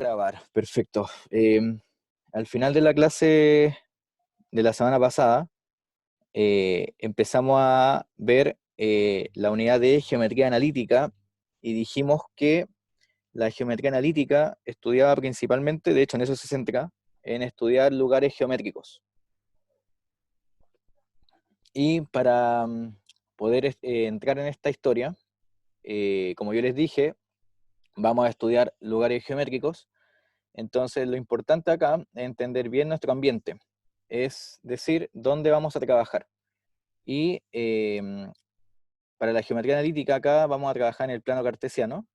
Grabar, perfecto. Al final de la clase de la semana pasada, empezamos a ver la unidad de geometría analítica y dijimos que la geometría analítica estudiaba principalmente, de hecho en eso se centra, en estudiar lugares geométricos. Y para poder entrar en esta historia, como yo les dije, vamos a estudiar lugares geométricos. Entonces, lo importante acá es entender bien nuestro ambiente, es decir, dónde vamos a trabajar. Y para la geometría analítica acá vamos a trabajar en el plano cartesiano,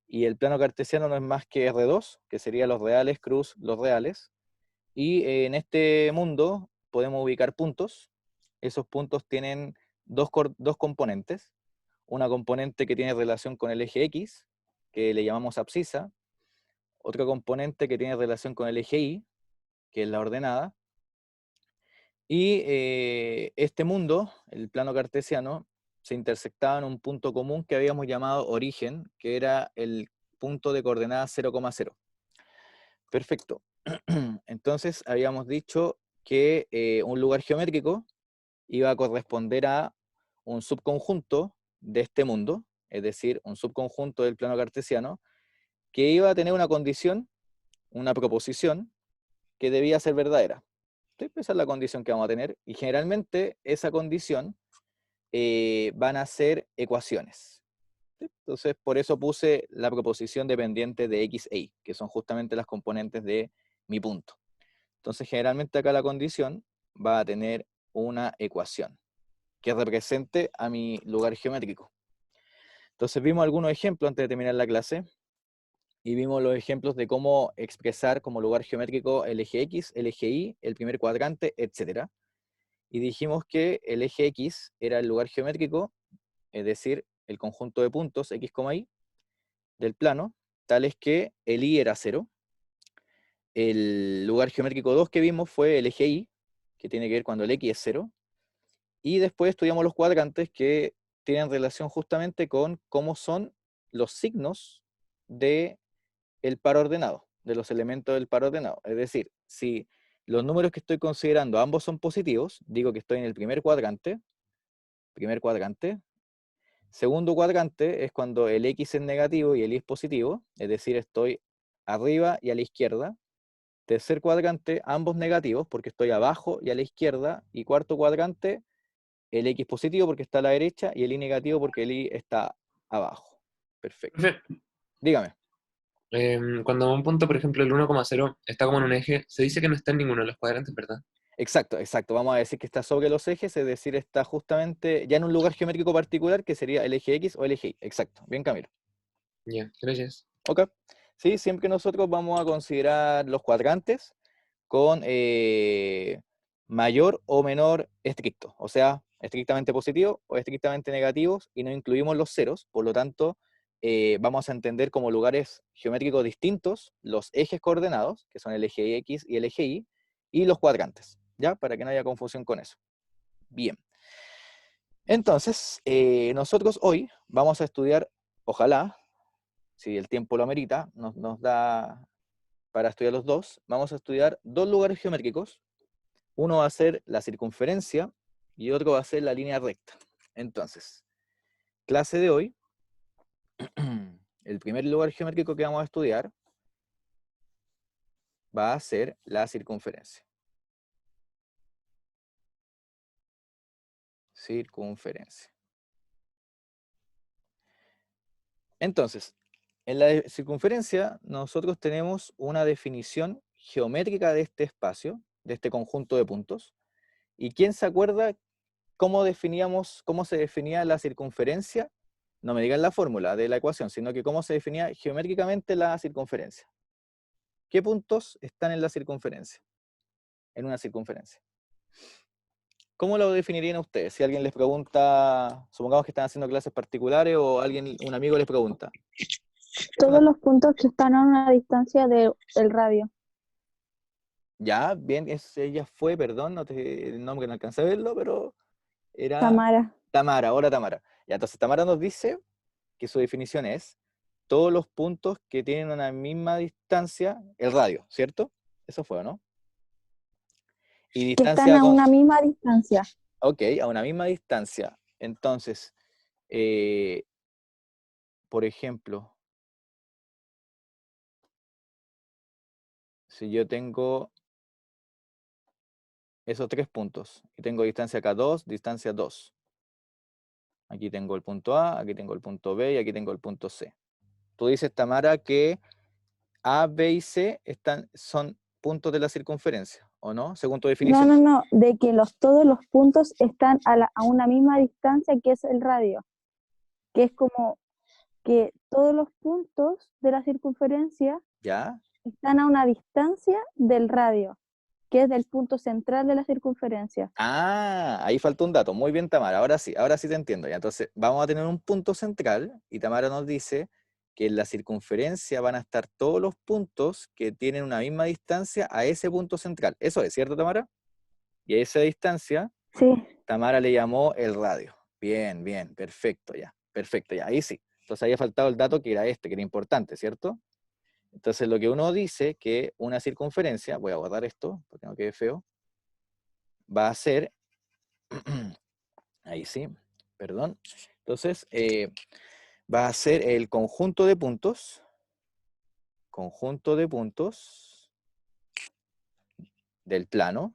y el plano cartesiano no es más que R2, que serían los reales, cruz, los reales, y en este mundo podemos ubicar puntos. Esos puntos tienen dos componentes, una componente que tiene relación con el eje X, que le llamamos abscisa, otro componente que tiene relación con el eje Y, que es la ordenada, y este mundo, el plano cartesiano, se intersectaba en un punto común que habíamos llamado origen, que era el punto de coordenada 0,0. Perfecto. Entonces habíamos dicho que un lugar geométrico iba a corresponder a un subconjunto de este mundo, es decir, un subconjunto del plano cartesiano, que iba a tener una condición, una proposición, que debía ser verdadera. ¿Sí? Esa es la condición que vamos a tener, y generalmente esa condición van a ser ecuaciones. ¿Sí? Entonces, por eso puse la proposición dependiente de x e y, que son justamente las componentes de mi punto. Entonces, generalmente acá la condición va a tener una ecuación que represente a mi lugar geométrico. Entonces, vimos algunos ejemplos antes de terminar la clase, y vimos los ejemplos de cómo expresar como lugar geométrico el eje X, el eje Y, el primer cuadrante, etc. Y dijimos que el eje X era el lugar geométrico, es decir, el conjunto de puntos X, Y del plano, tales que el Y era 0. El lugar geométrico 2 que vimos fue el eje Y, que tiene que ver cuando el X es 0. Y después estudiamos los cuadrantes, que tienen relación justamente con cómo son los signos de el par ordenado, de los elementos del par ordenado. Es decir, si los números que estoy considerando ambos son positivos, digo que estoy en el primer cuadrante. Segundo cuadrante es cuando el X es negativo y el Y es positivo, es decir, estoy arriba y a la izquierda. Tercer cuadrante, ambos negativos, porque estoy abajo y a la izquierda. Y cuarto cuadrante, el X positivo porque está a la derecha y el Y negativo porque el Y está abajo. Perfecto. Profe, Dígame. cuando un punto, por ejemplo, el 1,0 está como en un eje, se dice que no está en ninguno de los cuadrantes, ¿verdad? Exacto, exacto. Vamos a decir que está sobre los ejes, es decir, está justamente ya en un lugar geométrico particular que sería el eje X o el eje Y. Exacto. Bien, Camilo. Ya, gracias. Ok. Sí, siempre nosotros vamos a considerar los cuadrantes con mayor o menor estricto, o sea, estrictamente positivo o estrictamente negativos, y no incluimos los ceros. Por lo tanto, vamos a entender como lugares geométricos distintos los ejes coordenados, que son el eje X y el eje y los cuadrantes, ¿ya? Para que no haya confusión con eso. Bien. Entonces, nosotros hoy vamos a estudiar, ojalá, si el tiempo lo amerita, nos da para estudiar los dos, vamos a estudiar dos lugares geométricos. Uno va a ser la circunferencia y otro va a ser la línea recta. Entonces, clase de hoy, el primer lugar geométrico que vamos a estudiar va a ser la circunferencia. Circunferencia. Entonces, en la circunferencia nosotros tenemos una definición geométrica de este espacio, de este conjunto de puntos. ¿Y quién se acuerda cómo se definía la circunferencia? No me digan la fórmula de la ecuación, sino que cómo se definía geométricamente la circunferencia. ¿Qué puntos están en la circunferencia? En una circunferencia. ¿Cómo lo definirían ustedes? Si alguien les pregunta, supongamos que están haciendo clases particulares o un amigo les pregunta. Todos los puntos que están a una distancia del radio. Ya, bien, ella fue, perdón, el nombre no alcancé a verlo, pero era Tamara. Tamara. Hola, Tamara. Ya, entonces Tamara nos dice que su definición es todos los puntos que tienen una misma distancia, el radio, ¿cierto? Eso fue, ¿no? Y Que están distancia a con... una misma distancia. Ok, a una misma distancia. Entonces, por ejemplo, si yo tengo esos 3 puntos y tengo distancia acá 2, distancia 2. Aquí tengo el punto A, aquí tengo el punto B y aquí tengo el punto C. Tú dices, Tamara, que A, B y C son puntos de la circunferencia, ¿o no? Según tu definición. No, de que todos los puntos están a una misma distancia que es el radio, que es como que todos los puntos de la circunferencia ¿Ya? están a una distancia del radio, que es del punto central de la circunferencia. Ah, ahí faltó un dato. Muy bien, Tamara. Ahora sí te entiendo. Ya, entonces, vamos a tener un punto central y Tamara nos dice que en la circunferencia van a estar todos los puntos que tienen una misma distancia a ese punto central. Eso es, ¿cierto, Tamara? Y a esa distancia, Sí, Tamara le llamó el radio. Bien, bien, perfecto ya. Perfecto ya, ahí sí. Entonces había faltado el dato que era que era importante, ¿cierto? Entonces lo que uno dice que una circunferencia, voy a guardar esto porque no quede feo, va a ser, ahí sí, perdón. Entonces va a ser el conjunto de puntos del plano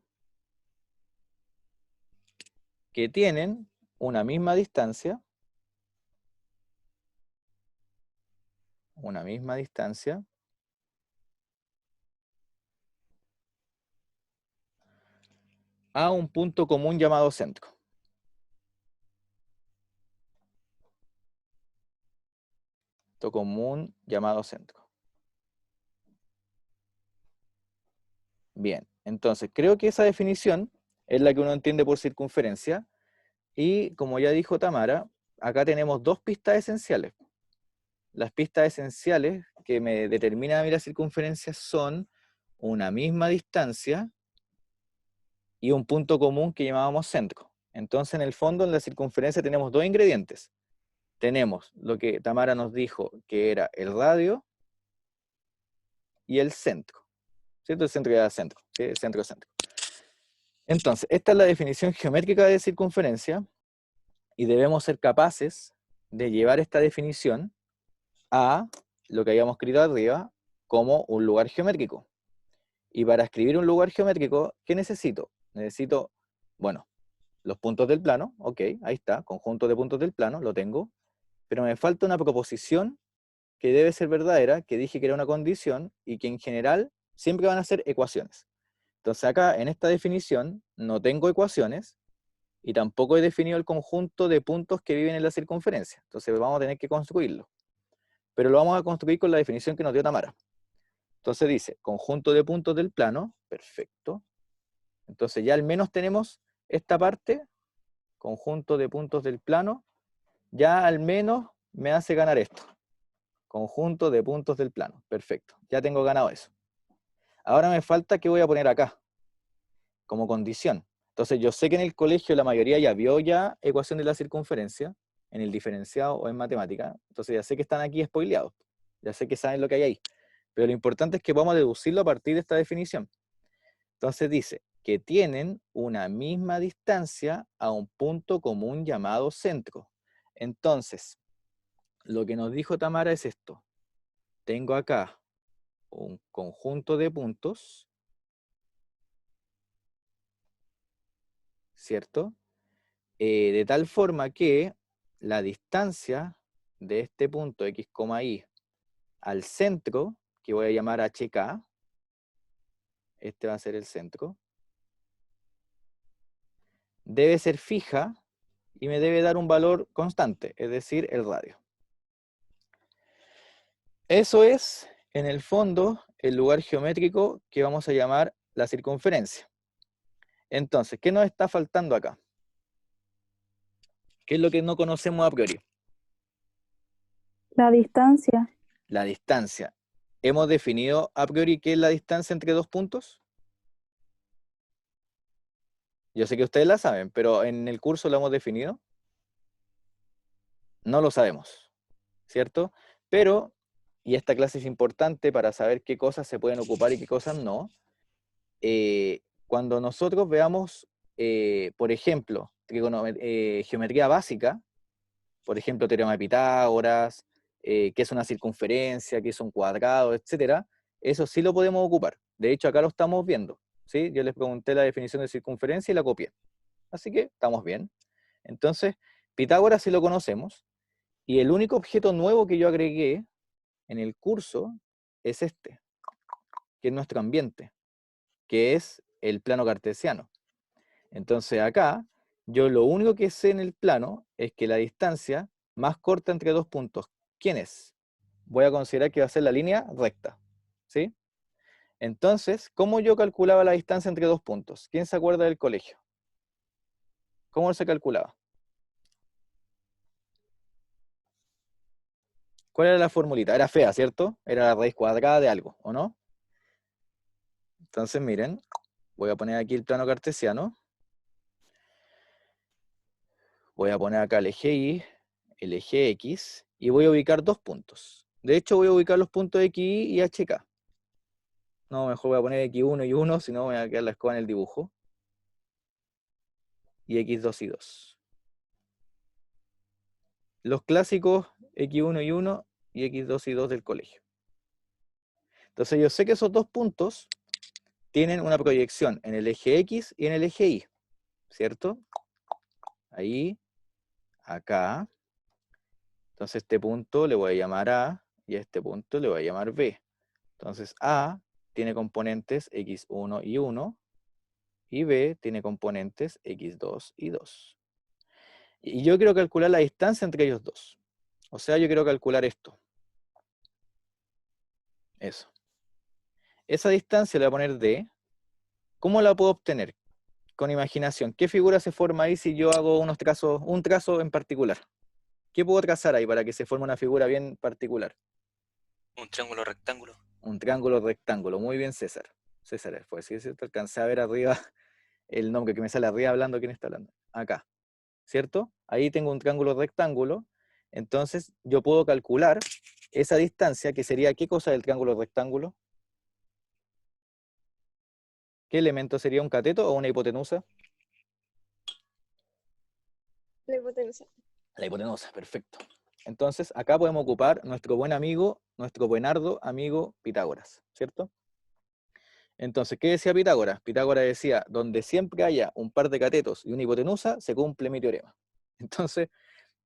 que tienen una misma distancia a un punto común llamado centro. Punto común llamado centro. Bien, entonces creo que esa definición es la que uno entiende por circunferencia y como ya dijo Tamara, acá tenemos 2 pistas esenciales. Las pistas esenciales que me determinan a mí la circunferencia son una misma distancia y un punto común que llamábamos centro. Entonces, en el fondo, en la circunferencia tenemos 2 ingredientes. Tenemos lo que Tamara nos dijo, que era el radio y el centro. ¿Cierto? El centro y el centro. ¿Sí? El centro. Entonces, esta es la definición geométrica de circunferencia y debemos ser capaces de llevar esta definición a lo que habíamos escrito arriba como un lugar geométrico. Y para escribir un lugar geométrico, ¿qué necesito? Necesito, bueno, los puntos del plano, ok, ahí está, conjunto de puntos del plano, lo tengo, pero me falta una proposición que debe ser verdadera, que dije que era una condición, y que en general siempre van a ser ecuaciones. Entonces acá, en esta definición, no tengo ecuaciones, y tampoco he definido el conjunto de puntos que viven en la circunferencia. Entonces vamos a tener que construirlo. Pero lo vamos a construir con la definición que nos dio Tamara. Entonces dice, conjunto de puntos del plano, perfecto. Entonces ya al menos tenemos esta parte, conjunto de puntos del plano, ya al menos me hace ganar esto. Conjunto de puntos del plano, perfecto. Ya tengo ganado eso. Ahora me falta qué voy a poner acá, como condición. Entonces yo sé que en el colegio la mayoría ya vio ya ecuación de la circunferencia, en el diferenciado o en matemática, entonces ya sé que están aquí spoileados, ya sé que saben lo que hay ahí. Pero lo importante es que vamos a deducirlo a partir de esta definición. Entonces dice que tienen una misma distancia a un punto común llamado centro. Entonces, lo que nos dijo Tamara es esto. Tengo acá un conjunto de puntos, ¿cierto? De tal forma que la distancia de este punto X, Y al centro, que voy a llamar HK, este va a ser el centro, debe ser fija y me debe dar un valor constante, es decir, el radio. Eso es, en el fondo, el lugar geométrico que vamos a llamar la circunferencia. Entonces, ¿qué nos está faltando acá? ¿Qué es lo que no conocemos a priori? la distancia. La distancia. ¿Hemos definido a priori qué es la distancia entre 2 puntos? Yo sé que ustedes la saben, pero ¿en el curso lo hemos definido? No lo sabemos, ¿cierto? Pero y esta clase es importante para saber qué cosas se pueden ocupar y qué cosas no, cuando nosotros veamos, por ejemplo, geometría básica, por ejemplo, teorema de Pitágoras, qué es una circunferencia, qué es un cuadrado, etcétera, eso sí lo podemos ocupar. De hecho, acá lo estamos viendo, ¿sí? Yo les pregunté la definición de circunferencia y la copié. Así que estamos bien. Entonces, Pitágoras sí lo conocemos, y el único objeto nuevo que yo agregué en el curso es este, que es nuestro ambiente, que es el plano cartesiano. Entonces acá, yo lo único que sé en el plano es que la distancia más corta entre dos puntos, ¿quién es? Voy a considerar que va a ser la línea recta, ¿sí? Entonces, ¿cómo yo calculaba la distancia entre dos puntos? ¿Quién se acuerda del colegio? ¿Cómo se calculaba? ¿Cuál era la formulita? Era fea, ¿cierto? Era la raíz cuadrada de algo, ¿o no? Entonces, miren, voy a poner aquí el plano cartesiano. Voy a poner acá el eje Y, el eje X, y voy a ubicar dos puntos. De hecho, voy a ubicar los puntos XY y HK. No, mejor voy a poner X1 y 1, si no me va a quedar la escoba en el dibujo. Y X2 y 2. Los clásicos X1 y 1 y X2 y 2 del colegio. Entonces yo sé que esos dos puntos tienen una proyección en el eje X y en el eje Y, ¿cierto? Ahí, acá. Entonces este punto le voy a llamar A y a este punto le voy a llamar B. Entonces A tiene componentes x1 y 1 y B tiene componentes x2 y 2. Y yo quiero calcular la distancia entre ellos dos. O sea, yo quiero calcular esto. Eso. Esa distancia le voy a poner D. ¿Cómo la puedo obtener? Con imaginación. ¿Qué figura se forma ahí si yo hago un trazo en particular? ¿Qué puedo trazar ahí para que se forme una figura bien particular? Un triángulo rectángulo. Un triángulo rectángulo. Muy bien, César. César, pues sí, ¿cierto? Alcancé a ver arriba el nombre que me sale arriba hablando. ¿Quién está hablando? Acá. ¿Cierto? Ahí tengo un triángulo rectángulo. Entonces yo puedo calcular esa distancia, que sería, ¿qué cosa del triángulo rectángulo? ¿Qué elemento sería, un cateto o una hipotenusa? La hipotenusa. La hipotenusa, perfecto. Entonces, acá podemos ocupar nuestro buen amigo, nuestro buenardo amigo Pitágoras, ¿cierto? Entonces, ¿qué decía Pitágoras? Pitágoras decía, donde siempre haya un par de catetos y una hipotenusa, se cumple mi teorema. Entonces,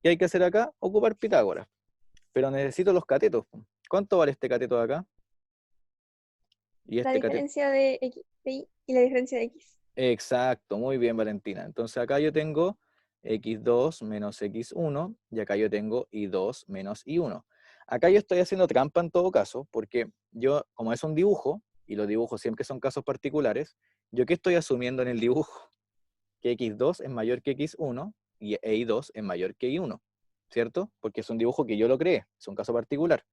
¿qué hay que hacer acá? Ocupar Pitágoras. Pero necesito los catetos. ¿Cuánto vale este cateto de acá? Y La este cateto. diferencia de X, de Y y la diferencia de X. Exacto, muy bien, Valentina. Entonces acá yo tengo x2 menos x1 y acá yo tengo y2 menos y1. Acá yo estoy haciendo trampa en todo caso, porque yo, como es un dibujo, y los dibujos siempre son casos particulares, ¿yo qué estoy asumiendo en el dibujo? Que x2 es mayor que x1 y y2 es mayor que y1, ¿cierto? Porque es un dibujo que yo lo creé, es un caso particular.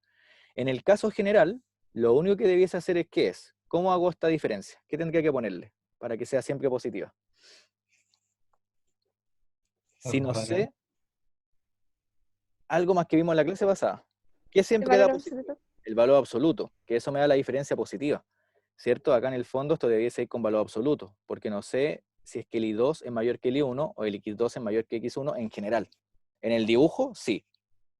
En el caso general, lo único que debiese hacer es ¿qué es? ¿Cómo hago esta diferencia? ¿Qué tendría que ponerle para que sea siempre positiva? Si no sé, algo más que vimos en la clase pasada. ¿Qué El siempre da valor positivo? absoluto. El valor absoluto, que eso me da la diferencia positiva, ¿cierto? Acá en el fondo esto debiese ir con valor absoluto, porque no sé si es que el I2 es mayor que el I1 o el X2 es mayor que X1 en general. En el dibujo, sí,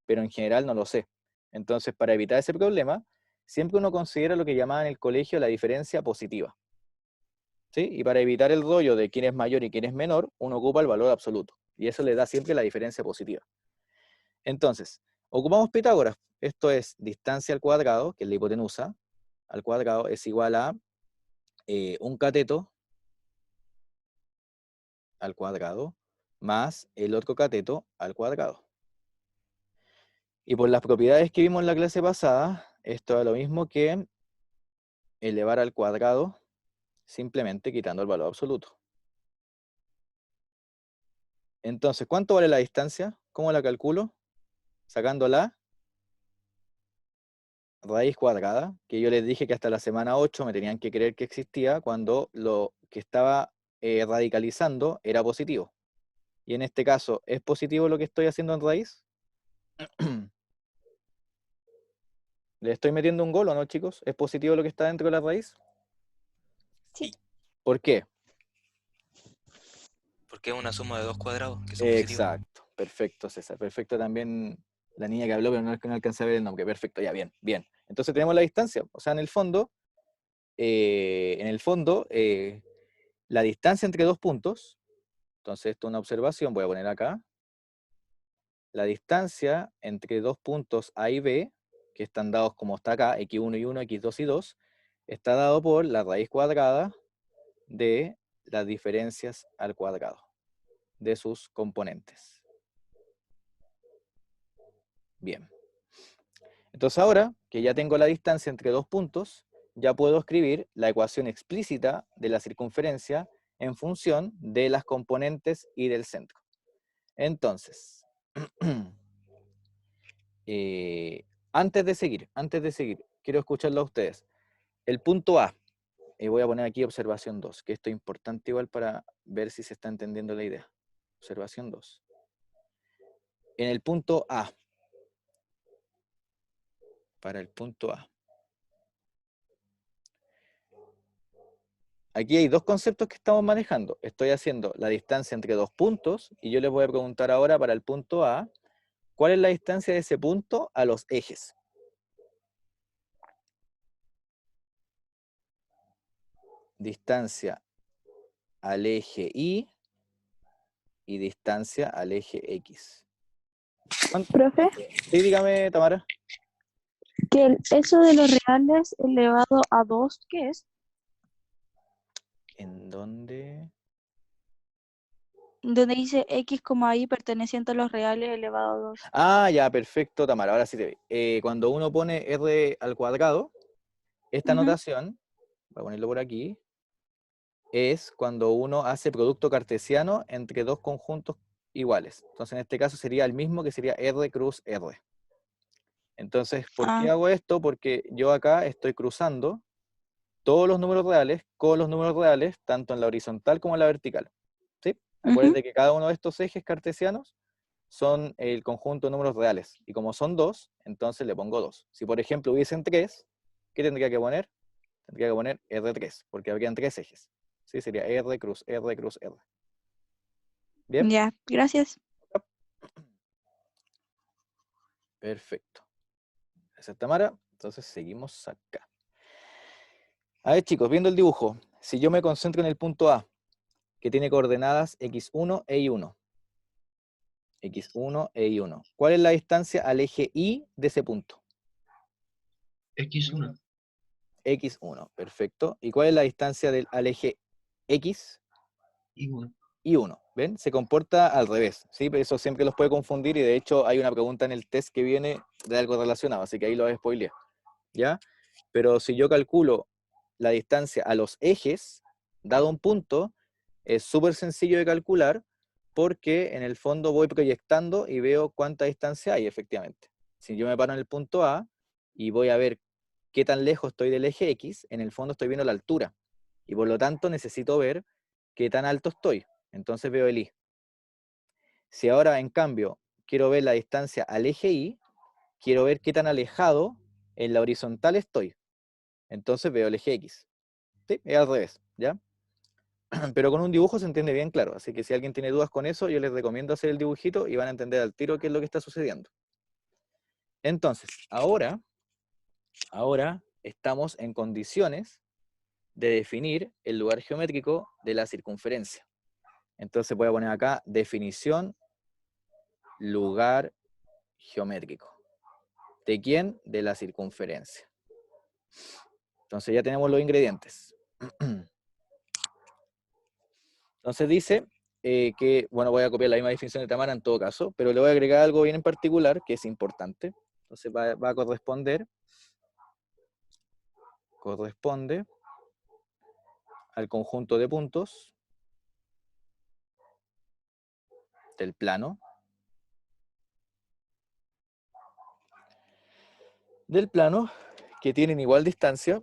pero en general no lo sé. Entonces, para evitar ese problema, siempre uno considera lo que llamaban en el colegio la diferencia positiva, ¿sí? Y para evitar el rollo de quién es mayor y quién es menor, uno ocupa el valor absoluto, y eso le da siempre la diferencia positiva. Entonces, ocupamos Pitágoras. Esto es distancia al cuadrado, que es la hipotenusa, al cuadrado es igual a un cateto al cuadrado más el otro cateto al cuadrado. Y por las propiedades que vimos en la clase pasada, esto es lo mismo que elevar al cuadrado simplemente quitando el valor absoluto. Entonces, ¿cuánto vale la distancia? ¿Cómo la calculo? Sacando la raíz cuadrada, que yo les dije que hasta la semana 8 me tenían que creer que existía cuando lo que estaba radicalizando era positivo. Y en este caso, ¿es positivo lo que estoy haciendo en raíz? ¿Le estoy metiendo un gol o no, chicos? ¿Es positivo lo que está dentro de la raíz? Sí. ¿Por qué? Porque es una suma de dos cuadrados que son positivos. Exacto, perfecto, César. Perfecto también la niña que habló, pero no alcancé a ver el nombre. Perfecto, ya, bien, bien. Entonces tenemos la distancia. O sea, en el fondo, la distancia entre dos puntos, entonces esto es una observación, voy a poner acá, la distancia entre dos puntos A y B, que están dados como está acá, x1 y 1, x2 y 2, está dado por la raíz cuadrada de las diferencias al cuadrado de sus componentes. Bien. Entonces ahora que ya tengo la distancia entre dos puntos, ya puedo escribir la ecuación explícita de la circunferencia en función de las componentes y del centro. Entonces, antes de seguir, quiero escucharlo a ustedes. El punto A, voy a poner aquí observación 2, que esto es importante igual para ver si se está entendiendo la idea. Observación 2. En el punto A, para el punto A, aquí hay dos conceptos que estamos manejando. Estoy haciendo la distancia entre dos puntos y yo les voy a preguntar ahora para el punto A, ¿cuál es la distancia de ese punto a los ejes? Distancia al eje Y y distancia al eje X. Profe, Sí, dígame, Tamara. eso de los reales elevado a 2, ¿qué es? ¿En dónde? Donde dice x, y perteneciente a los reales elevado a 2. Ah, ya, perfecto, Tamara, ahora sí te ve. Cuando uno pone r al cuadrado, esta Ujú. notación, voy a ponerlo por aquí, es cuando uno hace producto cartesiano entre dos conjuntos iguales. Entonces, en este caso sería el mismo, que sería R cruz R. Entonces, ¿por qué Ah, hago esto? Porque yo acá estoy cruzando todos los números reales con los números reales, tanto en la horizontal como en la vertical. ¿Sí? ujú. Acuérdense que cada uno de estos ejes cartesianos son el conjunto de números reales. Y como son dos, entonces le pongo 2. Si, por ejemplo, hubiesen 3, ¿qué tendría que poner? Tendría que poner R3, porque habrían tres ejes. ¿Sí? Sería R cruz R cruz R. ¿Bien? Ya, gracias. Perfecto. Gracias, Tamara. Entonces seguimos acá. A ver, chicos, viendo el dibujo, si yo me concentro en el punto A, que tiene coordenadas x1 e y1. x1 e y1. ¿Cuál es la distancia al eje Y de ese punto? X1. x1, perfecto. ¿Y cuál es la distancia al eje X? Y1. Y1, ¿ven? Se comporta al revés, ¿sí? Pero eso siempre los puede confundir y de hecho hay una pregunta en el test que viene de algo relacionado, así que ahí lo spoileé, ¿ya? Pero si yo calculo la distancia a los ejes, dado un punto, es súper sencillo de calcular porque en el fondo voy proyectando y veo cuánta distancia hay efectivamente. Si yo me paro en el punto A y voy a ver qué tan lejos estoy del eje X, en el fondo estoy viendo la altura. Y por lo tanto necesito ver qué tan alto estoy. Entonces veo el Y. Si ahora, en cambio, quiero ver la distancia al eje Y, quiero ver qué tan alejado en la horizontal estoy. Entonces veo el eje X. ¿Sí? Es al revés, ¿ya? Pero con un dibujo se entiende bien claro. Así que si alguien tiene dudas con eso, yo les recomiendo hacer el dibujito y van a entender al tiro qué es lo que está sucediendo. Entonces, ahora estamos en condiciones de definir el lugar geométrico de la circunferencia. Entonces voy a poner acá definición lugar geométrico. ¿De quién? De la circunferencia. Entonces ya tenemos los ingredientes. Entonces dice que, bueno, voy a copiar la misma definición de Tamara en todo caso, pero le voy a agregar algo bien en particular que es importante. Entonces va a corresponde al conjunto de puntos del plano, que tienen igual distancia,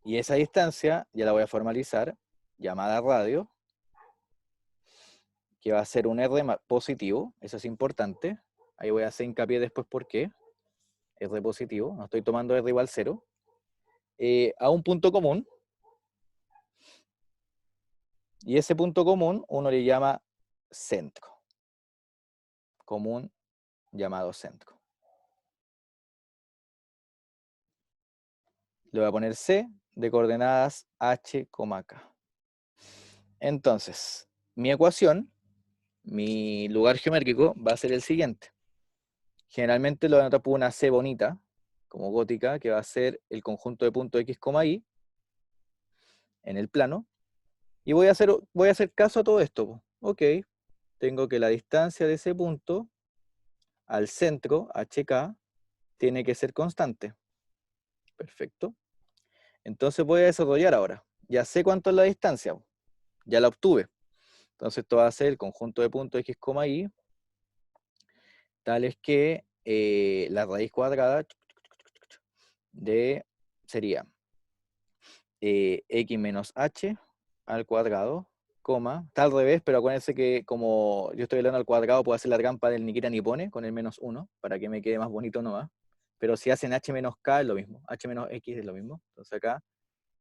Y esa distancia ya la voy a formalizar, llamada radio, que va a ser un R positivo, eso es importante. Ahí voy a hacer hincapié después por qué. R positivo, no estoy tomando R igual 0. A un punto común. Y ese punto común uno le llama centro. Común llamado centro. Le voy a poner C de coordenadas H, K. Entonces, mi ecuación, mi lugar geométrico va a ser el siguiente. Generalmente lo anoto por una C bonita, como gótica, que va a ser el conjunto de puntos X, Y en el plano. Y voy a hacer caso a todo esto. Ok, tengo que la distancia de ese punto al centro, HK, tiene que ser constante. Perfecto. Entonces voy a desarrollar ahora. Ya sé cuánto es la distancia. Ya la obtuve. Entonces esto va a ser el conjunto de puntos X, Y, tales que la raíz cuadrada sería X menos H al cuadrado, coma, está al revés, pero acuérdense que como yo estoy hablando al cuadrado, puedo hacer la trampa del ni quita ni pone con el menos 1, para que me quede más bonito nomás. Pero si hacen H menos K es lo mismo, H menos X es lo mismo. Entonces acá,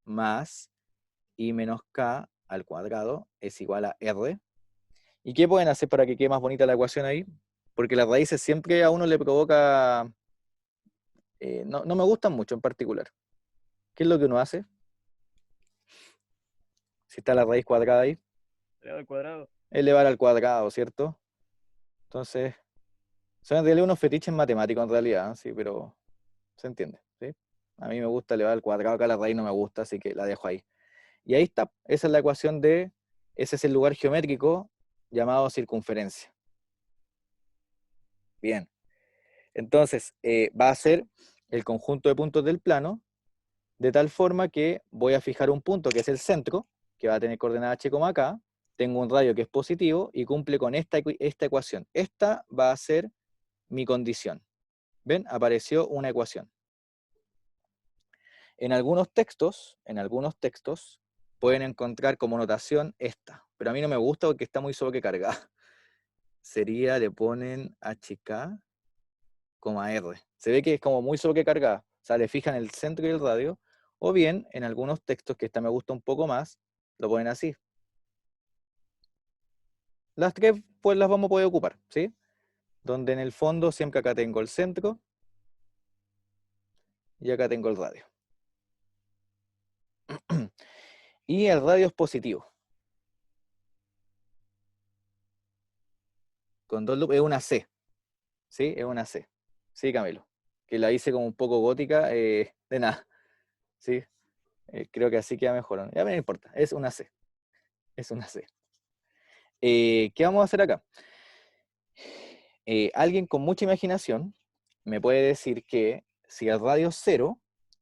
más I menos K al cuadrado es igual a R. ¿Y qué pueden hacer para que quede más bonita la ecuación ahí? Porque las raíces siempre a uno le provoca... no me gustan mucho en particular. ¿Qué es lo que uno hace? Si está la raíz cuadrada ahí. Elevado al cuadrado. Elevar al cuadrado, ¿cierto? Entonces, son en realidad unos fetiches matemáticos en realidad, sí, pero se entiende, ¿sí? A mí me gusta elevar al cuadrado, acá la raíz no me gusta, así que la dejo ahí. Y ahí está, esa es la ecuación ese es el lugar geométrico llamado circunferencia. Bien, entonces va a ser el conjunto de puntos del plano, de tal forma que voy a fijar un punto que es el centro, que va a tener coordenada H, K, tengo un radio que es positivo y cumple con esta ecuación. Esta va a ser mi condición. ¿Ven? Apareció una ecuación. En algunos textos pueden encontrar como notación esta, pero a mí no me gusta porque está muy sobrecargada. Sería, le ponen HK, R. Se ve que es como muy sobrecargada. O sea, le fijan el centro y el radio. O bien, en algunos textos, que esta me gusta un poco más, lo ponen así. Las tres, pues las vamos a poder ocupar, ¿sí? Donde en el fondo siempre acá tengo el centro y acá tengo el radio. Y el radio es positivo. Con dos loops es una C. ¿Sí? Es una C. Sí, Camilo. Que la hice como un poco gótica, de nada. ¿Sí? Creo que así queda mejor. Ya me importa. Es una C. Es una C. ¿Qué vamos a hacer acá? Alguien con mucha imaginación me puede decir que si el radio es 0,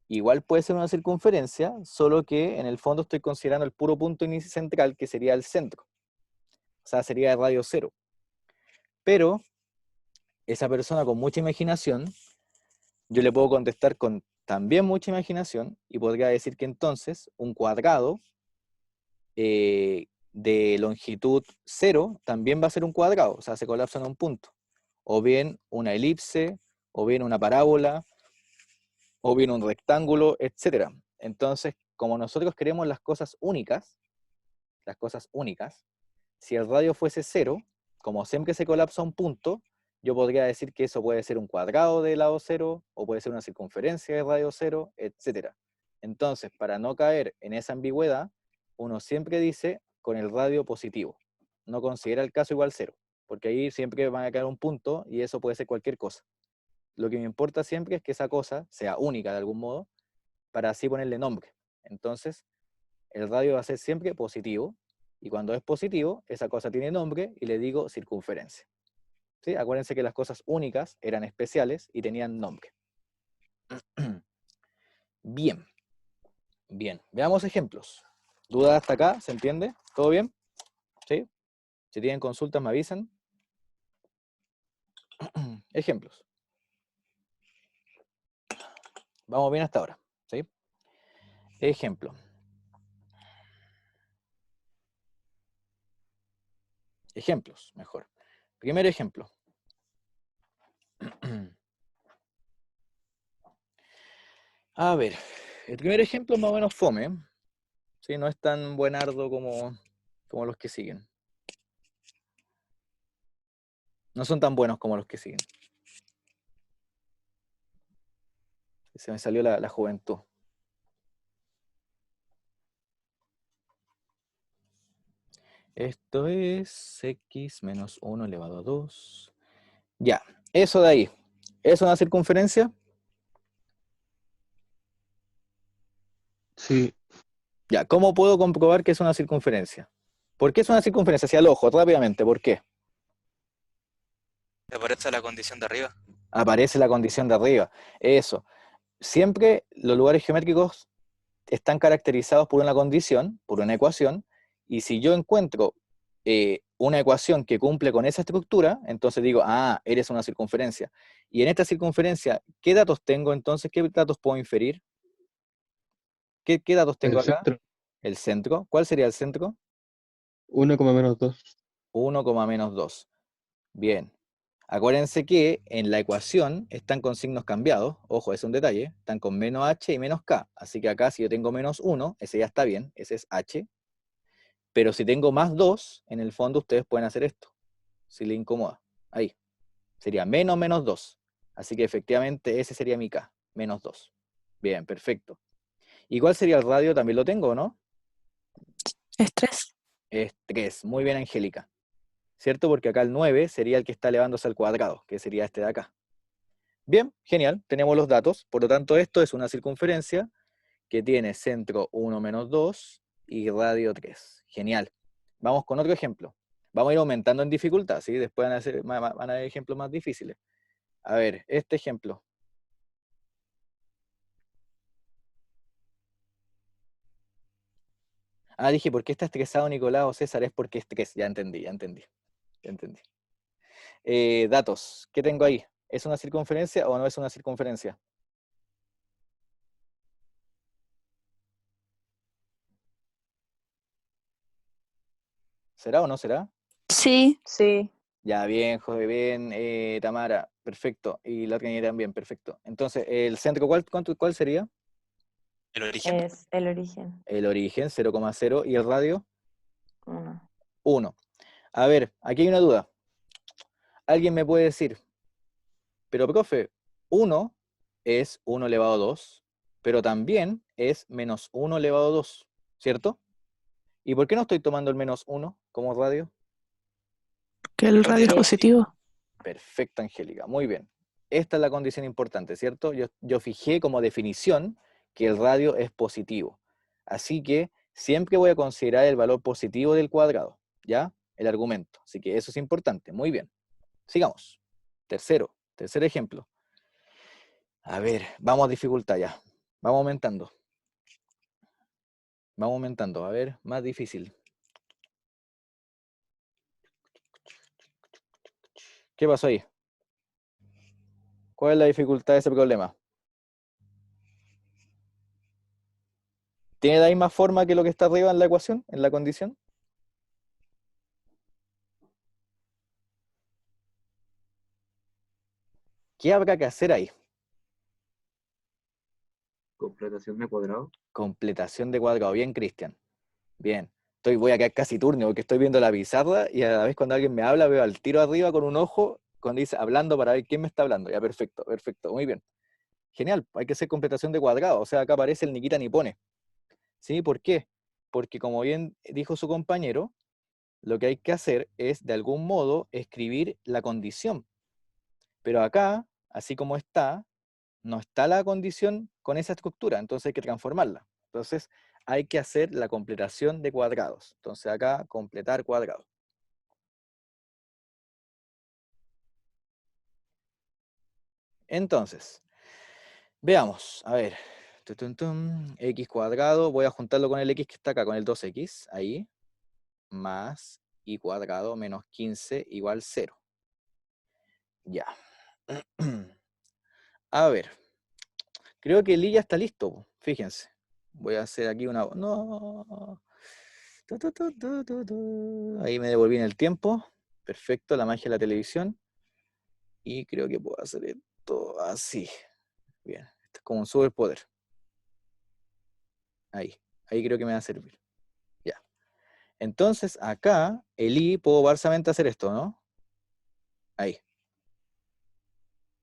igual puede ser una circunferencia, solo que en el fondo estoy considerando el puro punto central, que sería el centro. O sea, sería el radio 0. Pero esa persona con mucha imaginación, yo le puedo contestar con también mucha imaginación y podría decir que entonces un cuadrado de longitud 0 también va a ser un cuadrado, o sea, se colapsa en un punto. O bien una elipse, o bien una parábola, o bien un rectángulo, etc. Entonces, como nosotros queremos las cosas únicas, si el radio fuese 0, como siempre se colapsa un punto, yo podría decir que eso puede ser un cuadrado de lado 0, o puede ser una circunferencia de radio 0, etc. Entonces, para no caer en esa ambigüedad, uno siempre dice con el radio positivo. No considera el caso igual 0, porque ahí siempre van a caer un punto y eso puede ser cualquier cosa. Lo que me importa siempre es que esa cosa sea única de algún modo, para así ponerle nombre. Entonces, el radio va a ser siempre positivo, y cuando es positivo, esa cosa tiene nombre y le digo circunferencia. ¿Sí? Acuérdense que las cosas únicas eran especiales y tenían nombre. Bien. Bien. Veamos ejemplos. ¿Dudas hasta acá? ¿Se entiende? ¿Todo bien? ¿Sí? Si tienen consultas me avisan. Ejemplos. Vamos bien hasta ahora. ¿Sí? Ejemplo. Ejemplos, mejor. Primer ejemplo. A ver, el primer ejemplo es más o menos fome. ¿Sí? No es tan buenardo como los que siguen. No son tan buenos como los que siguen. Se me salió la juventud. Esto es x menos 1 elevado a 2. Ya, eso de ahí. ¿Es una circunferencia? Sí. Ya, ¿cómo puedo comprobar que es una circunferencia? ¿Por qué es una circunferencia? Hacia el ojo, rápidamente, ¿por qué? ¿Te aparece la condición de arriba? Aparece la condición de arriba. Eso. Siempre los lugares geométricos están caracterizados por una condición, por una ecuación, y si yo encuentro una ecuación que cumple con esa estructura, entonces digo, ah, eres una circunferencia. Y en esta circunferencia, ¿qué datos tengo entonces? ¿Qué datos puedo inferir? ¿Qué datos tengo El acá? centro. El centro. ¿Cuál sería el centro? 1, menos 2. 1, menos 2. Bien. Acuérdense que en la ecuación están con signos cambiados. Ojo, es un detalle. Están con menos h y menos k. Así que acá si yo tengo menos 1, ese ya está bien. Ese es h. Pero si tengo más 2, en el fondo ustedes pueden hacer esto. Si les incomoda. Ahí. Sería menos 2. Así que efectivamente ese sería mi k. Menos 2. Bien, perfecto. ¿Y cuál sería el radio? También lo tengo, ¿no? Es 3. Es 3. Muy bien, Angélica. ¿Cierto? Porque acá el 9 sería el que está elevándose al cuadrado, que sería este de acá. Bien, genial, tenemos los datos. Por lo tanto, esto es una circunferencia que tiene centro 1 menos 2 y radio 3. Genial. Vamos con otro ejemplo. Vamos a ir aumentando en dificultad, ¿sí? Después van a haber ejemplos más difíciles. A ver, este ejemplo. Ah, dije, ¿por qué está estresado Nicolás o César? Es porque es 3. Ya entendí. Datos, ¿qué tengo ahí? ¿Es una circunferencia o no es una circunferencia? ¿Será o no será? Sí. Sí. Ya, bien, José, bien, Tamara, perfecto. Y la otra niña también, perfecto. Entonces, ¿el centro cuál sería? El origen. Es el origen. El origen, 0,0. ¿Y el radio? 1. 1. A ver, aquí hay una duda. ¿Alguien me puede decir, pero profe, 1 es 1 elevado a 2, pero también es menos 1 elevado a 2, ¿cierto? ¿Y por qué no estoy tomando el menos 1 como radio? Que el radio es Porque positivo. Perfecto, Angélica, muy bien. Esta es la condición importante, ¿cierto? Yo fijé como definición que el radio es positivo. Así que siempre voy a considerar el valor positivo del cuadrado, ¿ya? El argumento. Así que eso es importante. Muy bien. Sigamos. Tercer ejemplo. A ver, vamos a dificultad ya. Vamos aumentando. Vamos aumentando. A ver, más difícil. ¿Qué pasó ahí? ¿Cuál es la dificultad de ese problema? ¿Tiene la misma forma que lo que está arriba en la ecuación, en la condición? ¿Qué habrá que hacer ahí? Completación de cuadrado. Completación de cuadrado. Bien, Cristian. Bien. Voy a quedar casi turno porque estoy viendo la pizarra y a la vez cuando alguien me habla veo al tiro arriba con un ojo cuando dice hablando para ver quién me está hablando. Ya, perfecto, perfecto. Muy bien. Genial. Hay que hacer completación de cuadrado. O sea, acá aparece el Nikita Nipone. ¿Sí? ¿Por qué? Porque como bien dijo su compañero, lo que hay que hacer es de algún modo escribir la condición. Pero acá, así como está, no está la condición con esa estructura, entonces hay que transformarla. Entonces hay que hacer la completación de cuadrados. Entonces acá, completar cuadrado. Entonces, veamos, a ver, x cuadrado, voy a juntarlo con el x que está acá, con el 2x, ahí, más y cuadrado menos 15 igual 0. Ya. A ver, creo que el i ya está listo, fíjense. Voy a hacer aquí una... No. Ahí me devolví en el tiempo. Perfecto, la magia de la televisión. Y creo que puedo hacer esto así. Bien, esto es como un superpoder. Ahí creo que me va a servir. Ya. Entonces, acá, el I, puedo barsamente hacer esto, ¿no? Ahí.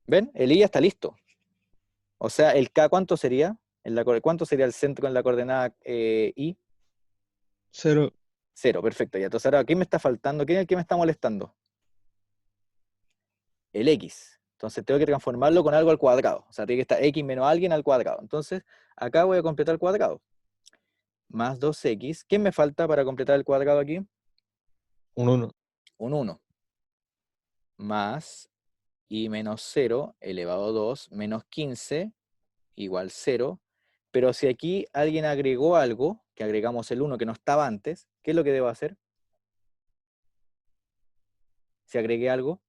¿Ven? El I ya está listo. O sea, el K, ¿cuánto sería? ¿Cuánto sería el centro en la coordenada I? 0. 0, perfecto. Ya, entonces ahora, ¿qué me está faltando? ¿Qué es el que me está molestando? El X. Entonces tengo que transformarlo con algo al cuadrado. O sea, tiene que estar X menos alguien al cuadrado. Entonces, acá voy a completar el cuadrado. Más 2X. ¿Qué me falta para completar el cuadrado aquí? Un 1. Un 1. Más y menos 0 elevado a 2 menos 15 igual 0. Pero si aquí alguien agregó algo, que agregamos el 1 que no estaba antes, ¿qué es lo que debo hacer? Si agregué algo,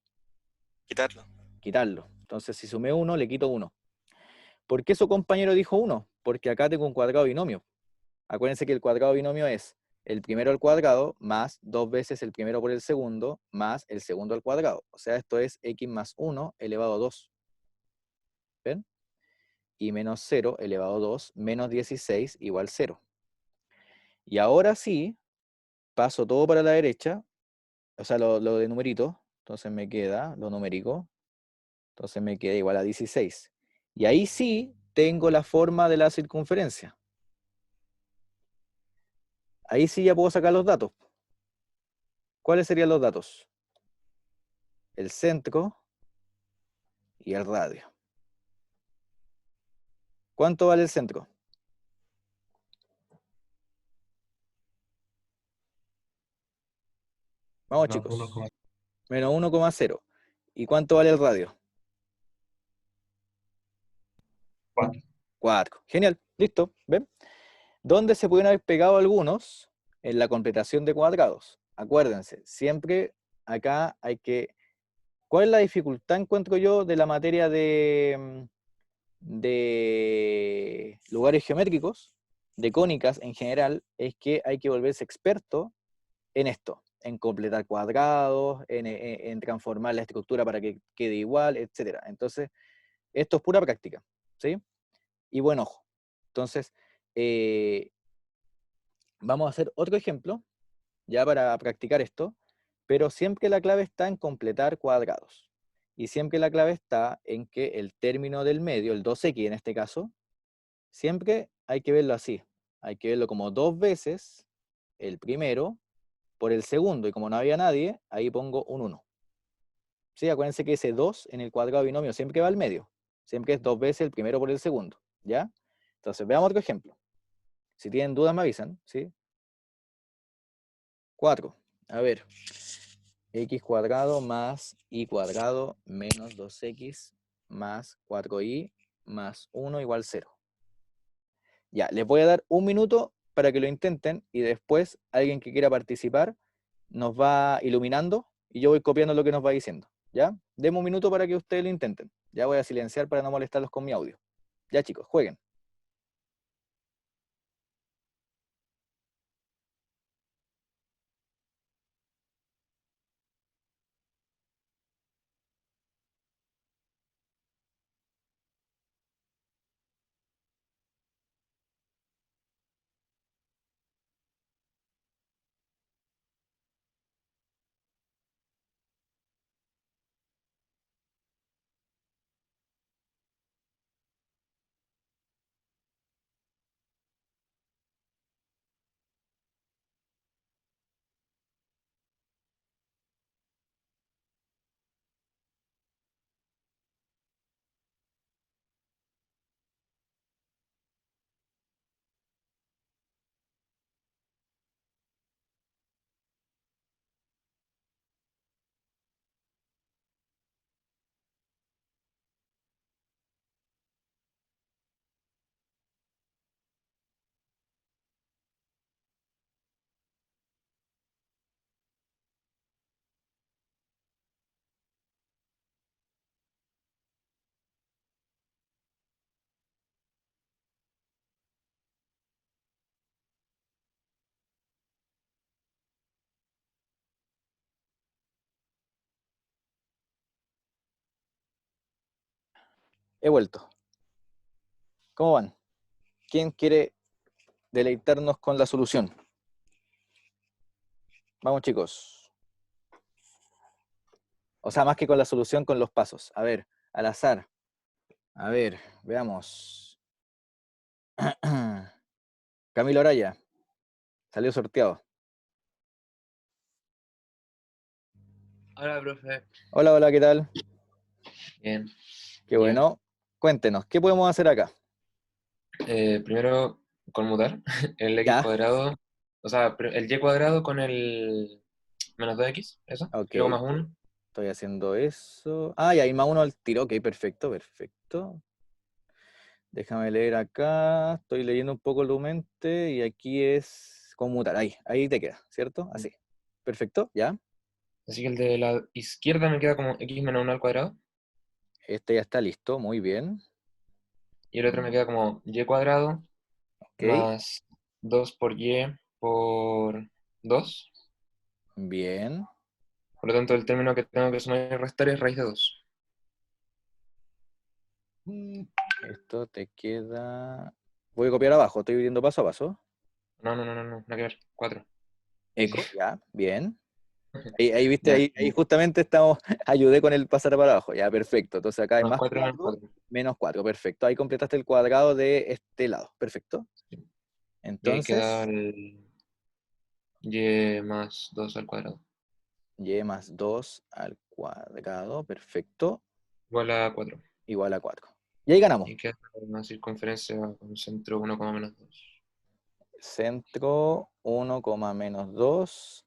Quitarlo. quitarlo. Entonces, si sumé 1, le quito 1. ¿Por qué su compañero dijo 1? Porque acá tengo un cuadrado binomio. Acuérdense que el cuadrado binomio es el primero al cuadrado más 2 veces el primero por el segundo más el segundo al cuadrado. O sea, esto es x más 1 elevado a 2. ¿Ven? Y menos 0 elevado a 2 menos 16 igual 0. Y ahora sí, paso todo para la derecha, o sea, lo de numerito, entonces me queda lo numérico, entonces me queda igual a 16. Y ahí sí tengo la forma de la circunferencia. Ahí sí ya puedo sacar los datos. ¿Cuáles serían los datos? El centro y el radio. ¿Cuánto vale el centro? Vamos, chicos. Menos 1,0. ¿Y cuánto vale el radio? 4. 4. Genial, listo. ¿Ven? ¿Dónde se pueden haber pegado algunos? En la completación de cuadrados. Acuérdense, siempre acá hay que... ¿Cuál es la dificultad, encuentro yo, de la materia de lugares geométricos, de cónicas en general? Es que hay que volverse experto en esto, en completar cuadrados, en transformar la estructura para que quede igual, etc. Entonces, esto es pura práctica, ¿sí? Y buen ojo. Entonces, vamos a hacer otro ejemplo, ya para practicar esto, pero siempre la clave está en completar cuadrados. Y siempre la clave está en que el término del medio, el 2x en este caso, siempre hay que verlo así. Hay que verlo como 2 veces el primero por el segundo, y como no había nadie, ahí pongo un 1. Sí, acuérdense que ese 2 en el cuadrado binomio siempre va al medio. Siempre es 2 veces el primero por el segundo, ¿ya? Entonces, veamos otro ejemplo. Si tienen dudas me avisan, ¿sí? 4. A ver. X cuadrado más y cuadrado menos 2x más 4y más 1 igual 0. Ya, les voy a dar un minuto para que lo intenten y después alguien que quiera participar nos va iluminando y yo voy copiando lo que nos va diciendo. ¿Ya? Demos un minuto para que ustedes lo intenten. Ya voy a silenciar para no molestarlos con mi audio. Ya, chicos, jueguen. He vuelto. ¿Cómo van? ¿Quién quiere deleitarnos con la solución? Vamos, chicos. O sea, más que con la solución, con los pasos. A ver, al azar. A ver, veamos. Camilo Araya. Salió sorteado. Hola, profe. Hola, hola, ¿qué tal? Bien. Qué bueno. Cuéntenos, ¿qué podemos hacer acá? Primero, conmutar el x Ya, cuadrado, o sea, el y cuadrado con el menos 2x, eso, ok. y luego más 1. Estoy haciendo eso. Ah, y ahí más uno al tiro. Ok, perfecto, perfecto. Déjame leer acá. Estoy leyendo un poco Lumente y aquí es conmutar. Ahí te queda, ¿cierto? Así. Perfecto, ya. Así que el de la izquierda me queda como x menos 1 al cuadrado, Este ya está listo, muy bien. y el otro me queda como y cuadrado Ok, más 2 por y por 2. bien. Por lo tanto, el término que tengo que sumar y restar es raíz de 2. Esto te queda... Voy a copiar abajo, estoy viendo paso a paso. No, nada que ver, 4. Eco, ya, bien. Ahí viste, Ya, ahí justamente estamos, ayudé con el pasar para abajo, ya, perfecto. Entonces acá hay más más 4 menos 4, 4. menos 4, perfecto. Ahí completaste el cuadrado de este lado, perfecto. Y ahí queda Entonces, el y más 2 al cuadrado. y más 2 al cuadrado, perfecto, Igual a 4. igual a 4. Y ahí ganamos. Y queda una circunferencia con centro 1, menos 2. Centro 1, menos 2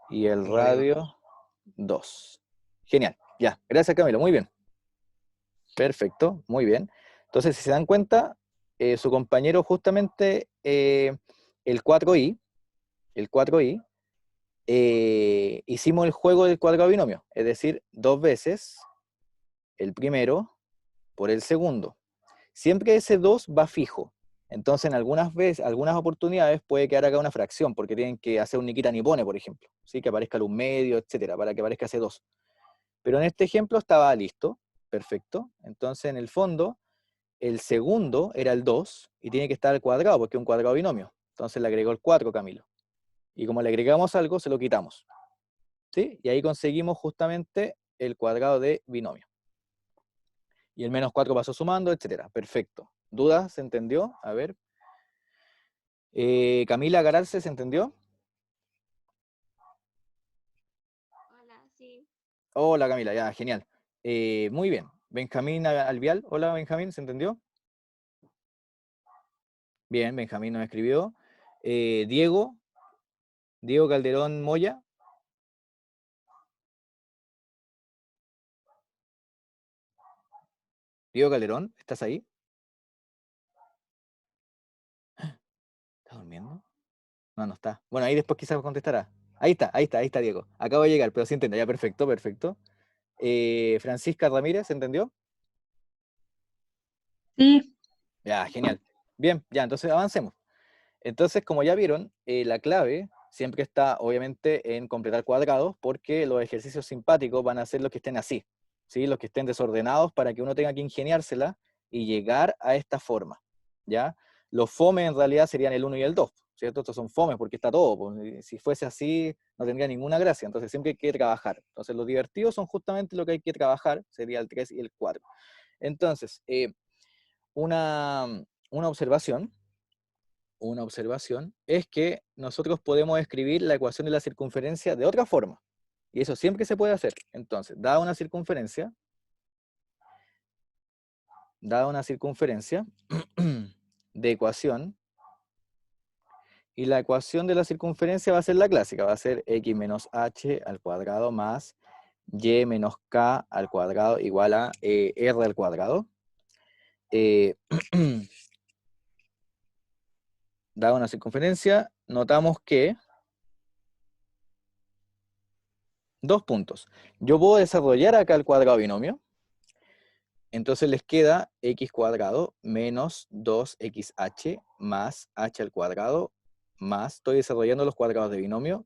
y el Radio. radio 2. Genial, ya. Gracias, Camilo, muy bien. Perfecto, muy bien. Entonces, si se dan cuenta, su compañero justamente, el 4i, el 4i, hicimos el juego del cuadrado binomio, es decir, dos veces el primero por el segundo. Siempre ese 2 va fijo. Entonces, en algunas veces, algunas oportunidades puede quedar acá una fracción, porque tienen que hacer un Nikita Nipone, por ejemplo, ¿sí? Que aparezca el 1 medio, etcétera, para que aparezca ese 2. Pero en este ejemplo estaba listo, perfecto. Entonces, en el fondo, el segundo era el 2 y tiene que estar al cuadrado, porque es un cuadrado binomio. Entonces le agregó el 4, Camilo. Y como le agregamos algo, se lo quitamos. ¿Sí? Y ahí conseguimos justamente el cuadrado de binomio. Y el menos 4 pasó sumando, etcétera. Perfecto. ¿Dudas? ¿Se entendió? A ver. Camila Gararce, ¿se entendió? Hola, sí. Hola Camila, ya, genial. Muy bien. Benjamín Alvial, hola Benjamín, ¿se entendió? Bien, Benjamín nos escribió. Diego Calderón Moya. Diego Calderón, ¿estás ahí? ¿Está durmiendo? No, no está. Bueno, ahí después quizás contestará. Ahí está Diego. Acabo de llegar, pero sí entiendo. Ya, perfecto, perfecto. Francisca Ramírez, ¿entendió? Sí. Ya, genial. Bien, ya, entonces avancemos. Entonces, como ya vieron, la clave siempre está, obviamente, en completar cuadrados, porque los ejercicios simpáticos van a ser los que estén así, ¿sí? Los que estén desordenados para que uno tenga que ingeniársela y llegar a esta forma, ¿ya? Los fomes en realidad serían el 1 y el 2, ¿cierto? Estos son fomes porque está todo, pues, si fuese así no tendría ninguna gracia, entonces siempre hay que trabajar. Entonces los divertidos son justamente lo que hay que trabajar, sería el 3 y el 4. Entonces, una, una observación es que nosotros podemos escribir la ecuación de la circunferencia de otra forma. Y eso siempre se puede hacer. Entonces, dada una circunferencia de ecuación, y la ecuación de la circunferencia va a ser la clásica, va a ser x menos h al cuadrado más y menos k al cuadrado igual a r al cuadrado. Dada una circunferencia, notamos que dos puntos. Yo puedo desarrollar acá el cuadrado binomio, entonces les queda x cuadrado menos 2xh más h al cuadrado más, estoy desarrollando los cuadrados de binomio,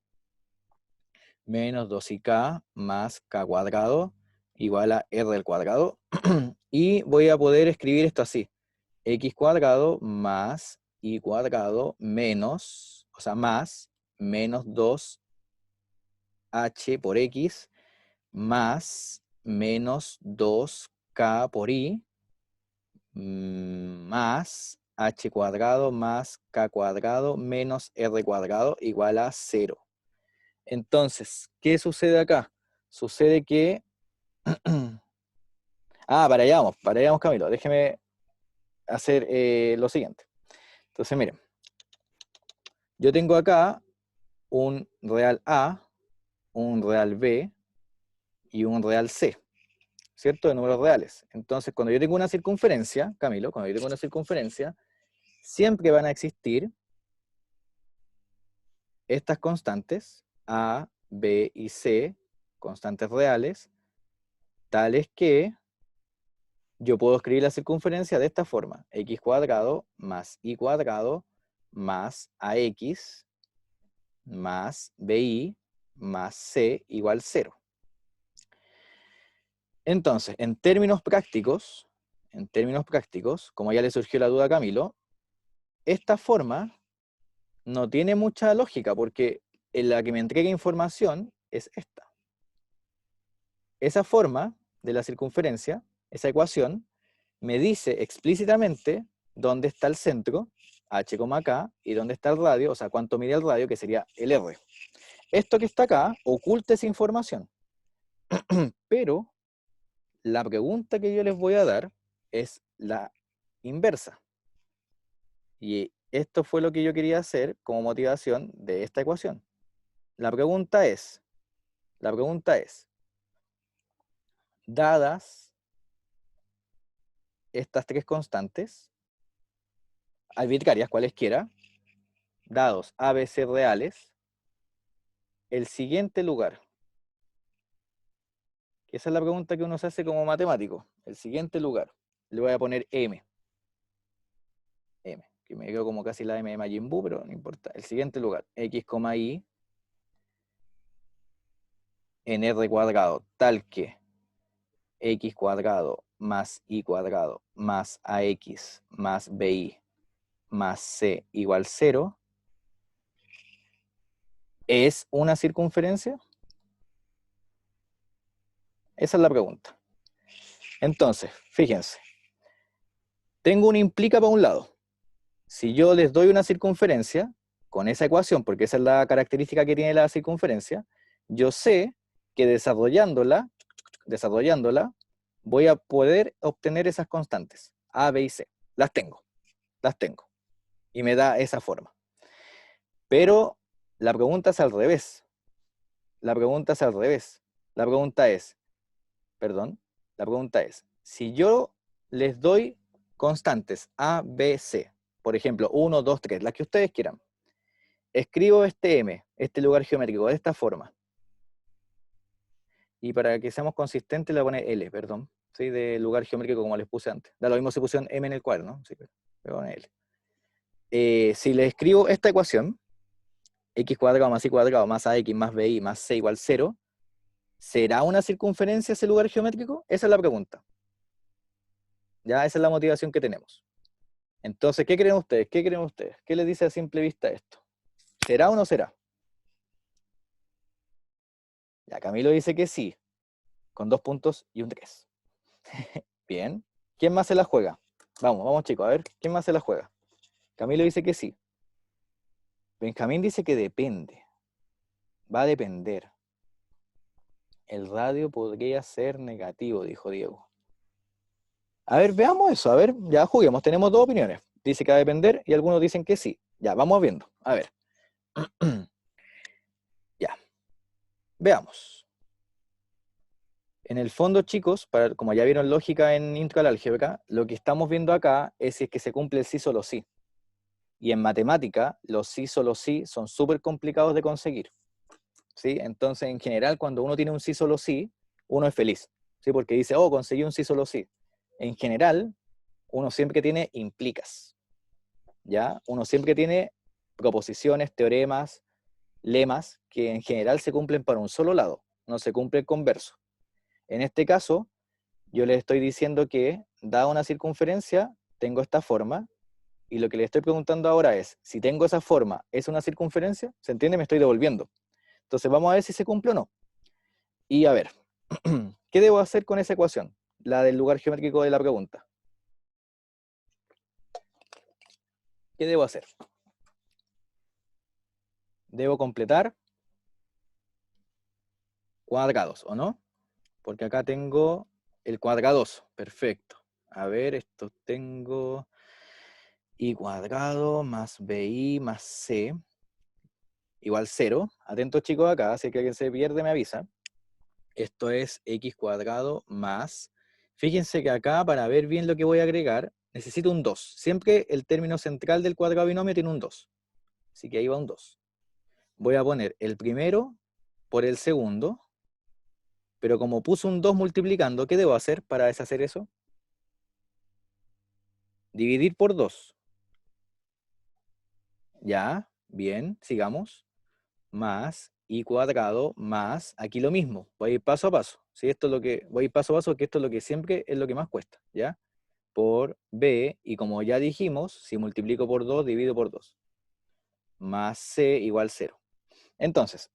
menos 2ik más k cuadrado igual a r al cuadrado. Y voy a poder escribir esto así. X cuadrado más y cuadrado menos, o sea, más menos 2h por x más menos 2k por y más h cuadrado más k cuadrado menos r cuadrado igual a 0. Entonces, ¿qué sucede acá? Sucede que... para allá vamos, Camilo. Déjeme hacer lo siguiente. Entonces, miren. Yo tengo acá un real A, un real B y un real C, ¿cierto? De números reales. Entonces, cuando yo tengo una circunferencia, Camilo, cuando yo tengo una circunferencia, siempre van a existir estas constantes, A, B y C, constantes reales, tales que yo puedo escribir la circunferencia de esta forma, x cuadrado más y cuadrado más ax más bi más c igual 0. Entonces, en términos prácticos, como ya le surgió la duda a Camilo, esta forma no tiene mucha lógica porque en la que me entrega información es esta. Esa forma de la circunferencia, esa ecuación, me dice explícitamente dónde está el centro, h, k, y dónde está el radio, o sea, cuánto mide el radio, que sería el r. Esto que está acá oculta esa información. Pero la pregunta que yo les voy a dar es la inversa. Y esto fue lo que yo quería hacer como motivación de esta ecuación. La pregunta es, dadas estas tres constantes, arbitrarias, cualesquiera, dados A, B, C reales, el siguiente lugar. Esa es la pregunta que uno se hace como matemático. El siguiente lugar. Le voy a poner M. M, que me quedo como casi la M de Majin Buu, pero no importa. El siguiente lugar. X, y en R cuadrado, tal que X cuadrado más Y cuadrado más AX más BI más C igual 0, ¿es una circunferencia? Esa es la pregunta. Entonces, fíjense. Tengo un implica para un lado. Si yo les doy una circunferencia, con esa ecuación, porque esa es la característica que tiene la circunferencia, yo sé que desarrollándola, voy a poder obtener esas constantes, A, B y C. Las tengo. Y me da esa forma. Pero la pregunta es al revés. La pregunta es, si yo les doy constantes A, B, C, por ejemplo, 1, 2, 3, las que ustedes quieran, escribo este M, este lugar geométrico, de esta forma. Y para que seamos consistentes, le voy a poner L, perdón, ¿sí? De lugar geométrico como les puse antes. Da lo mismo si pusieron M en el cuadro, ¿no? Sí, pero le voy a poner L. Si le escribo esta ecuación, x cuadrado más y cuadrado más ax más bi más c igual 0, ¿será una circunferencia ese lugar geométrico? Esa es la pregunta. Ya, esa es la motivación que tenemos. Entonces, ¿qué creen ustedes? ¿Qué les dice a simple vista esto? ¿Será o no será? Ya, Camilo dice que sí, con 2 puntos y un 3. Bien. ¿Quién más se la juega? Vamos chicos, a ver, ¿quién más se la juega? Camilo dice que sí. Benjamín dice que depende. Va a depender. El radio podría ser negativo, dijo Diego. A ver, veamos eso. A ver, ya juguemos. Tenemos dos opiniones. Dice que va a depender y algunos dicen que sí. Ya, vamos viendo. A ver. Ya. Veamos. En el fondo, chicos, como ya vieron lógica en intro al álgebra, lo que estamos viendo acá es si es que se cumple el sí solo sí. Y en matemática, los sí solo sí son súper complicados de conseguir. ¿Sí? Entonces, en general, cuando uno tiene un sí solo sí, uno es feliz. ¿Sí? Porque dice, oh, conseguí un sí solo sí. En general, uno siempre tiene implicas. ¿Ya? Uno siempre tiene proposiciones, teoremas, lemas, que en general se cumplen para un solo lado, no se cumple el converso. En este caso, yo les estoy diciendo que, dada una circunferencia, tengo esta forma, y lo que le estoy preguntando ahora es, si tengo esa forma, ¿es una circunferencia? ¿Se entiende? Me estoy devolviendo. Entonces vamos a ver si se cumple o no. Y a ver, ¿qué debo hacer con esa ecuación? La del lugar geométrico de la pregunta. ¿Qué debo hacer? Debo completar cuadrados, ¿o no? Porque acá tengo el cuadradoso. Perfecto. A ver, esto tengo i cuadrado más bi más c igual 0. Atentos chicos acá, si alguien se pierde me avisa. Esto es x cuadrado más... Fíjense que acá, para ver bien lo que voy a agregar, necesito un 2. Siempre el término central del cuadrado binomio tiene un 2. Así que ahí va un 2. Voy a poner el primero por el segundo, pero como puse un 2 multiplicando, ¿qué debo hacer para deshacer eso? Dividir por 2. Ya, bien, sigamos. Más i cuadrado más, aquí lo mismo, voy a ir paso a paso. ¿Sí? Esto es lo que, voy a ir paso a paso, que esto es lo que siempre es lo que más cuesta, ¿ya? Por b, y como ya dijimos, si multiplico por 2, divido por 2. Más c igual 0. Entonces,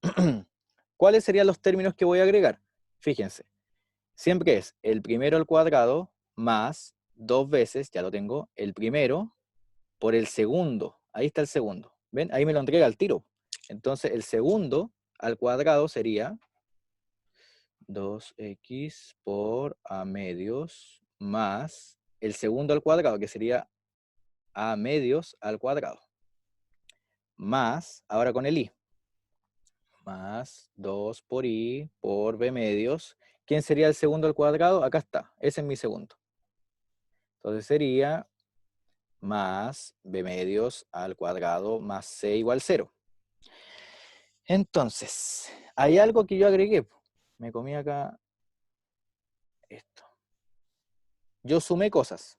¿cuáles serían los términos que voy a agregar? Fíjense, siempre es el primero al cuadrado más 2 veces, ya lo tengo, el primero por el segundo. Ahí está el segundo. ¿Ven? Ahí me lo entrega al tiro. Entonces, el segundo al cuadrado sería 2x por a medios más el segundo al cuadrado, que sería a medios al cuadrado. Más, ahora con el i, más 2 por i por b medios. ¿Quién sería el segundo al cuadrado? Acá está, ese es mi segundo. Entonces sería más b medios al cuadrado más c igual 0. Entonces, hay algo que yo agregué. Me comí acá esto. Yo sumé cosas.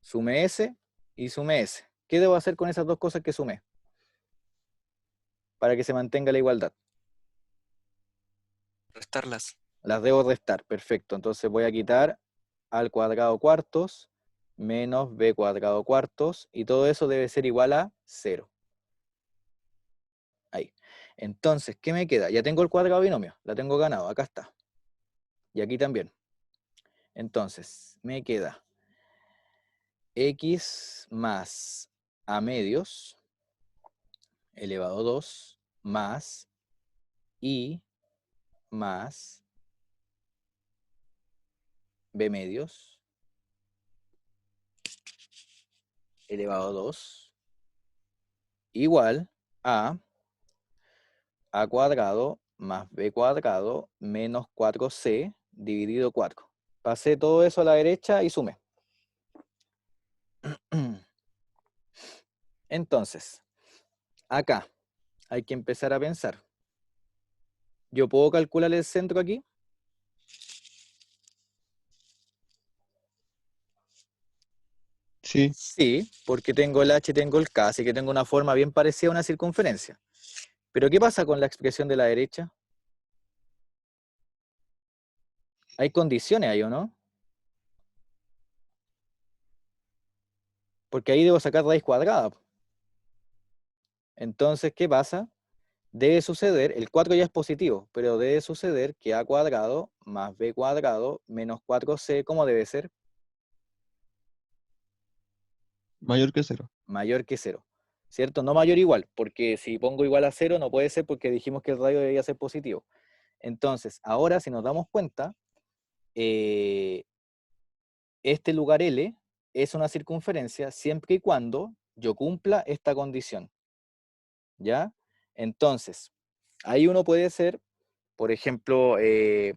Sumé S y sumé S. ¿Qué debo hacer con esas dos cosas que sumé? Para que se mantenga la igualdad. Restarlas. Las debo restar. Perfecto. Entonces voy a quitar al cuadrado cuartos menos b cuadrado cuartos. Y todo eso debe ser igual a 0. Ahí. Entonces, ¿qué me queda? Ya tengo el cuadrado binomio. La tengo ganado. Acá está. Y aquí también. Entonces, me queda x más a medios elevado a 2 más i más b medios elevado a 2 igual a cuadrado más b cuadrado menos 4c dividido 4. Pasé todo eso a la derecha y sumé. Entonces, acá hay que empezar a pensar. ¿Yo puedo calcular el centro aquí? Sí, Sí, porque tengo el h y tengo el k, así que tengo una forma bien parecida a una circunferencia. Pero ¿qué pasa con la expresión de la derecha? Hay condiciones ahí, ¿o no? Porque ahí debo sacar raíz cuadrada. Entonces, ¿qué pasa? Debe suceder, el 4 ya es positivo, pero debe suceder que a cuadrado más b cuadrado menos 4c, ¿cómo debe ser? mayor que 0. Mayor que 0, ¿cierto? No mayor igual, porque si pongo igual a 0 no puede ser porque dijimos que el radio debía ser positivo. Entonces, ahora si nos damos cuenta, este lugar L es una circunferencia siempre y cuando yo cumpla esta condición, ¿ya? Entonces, ahí uno puede ser, por ejemplo,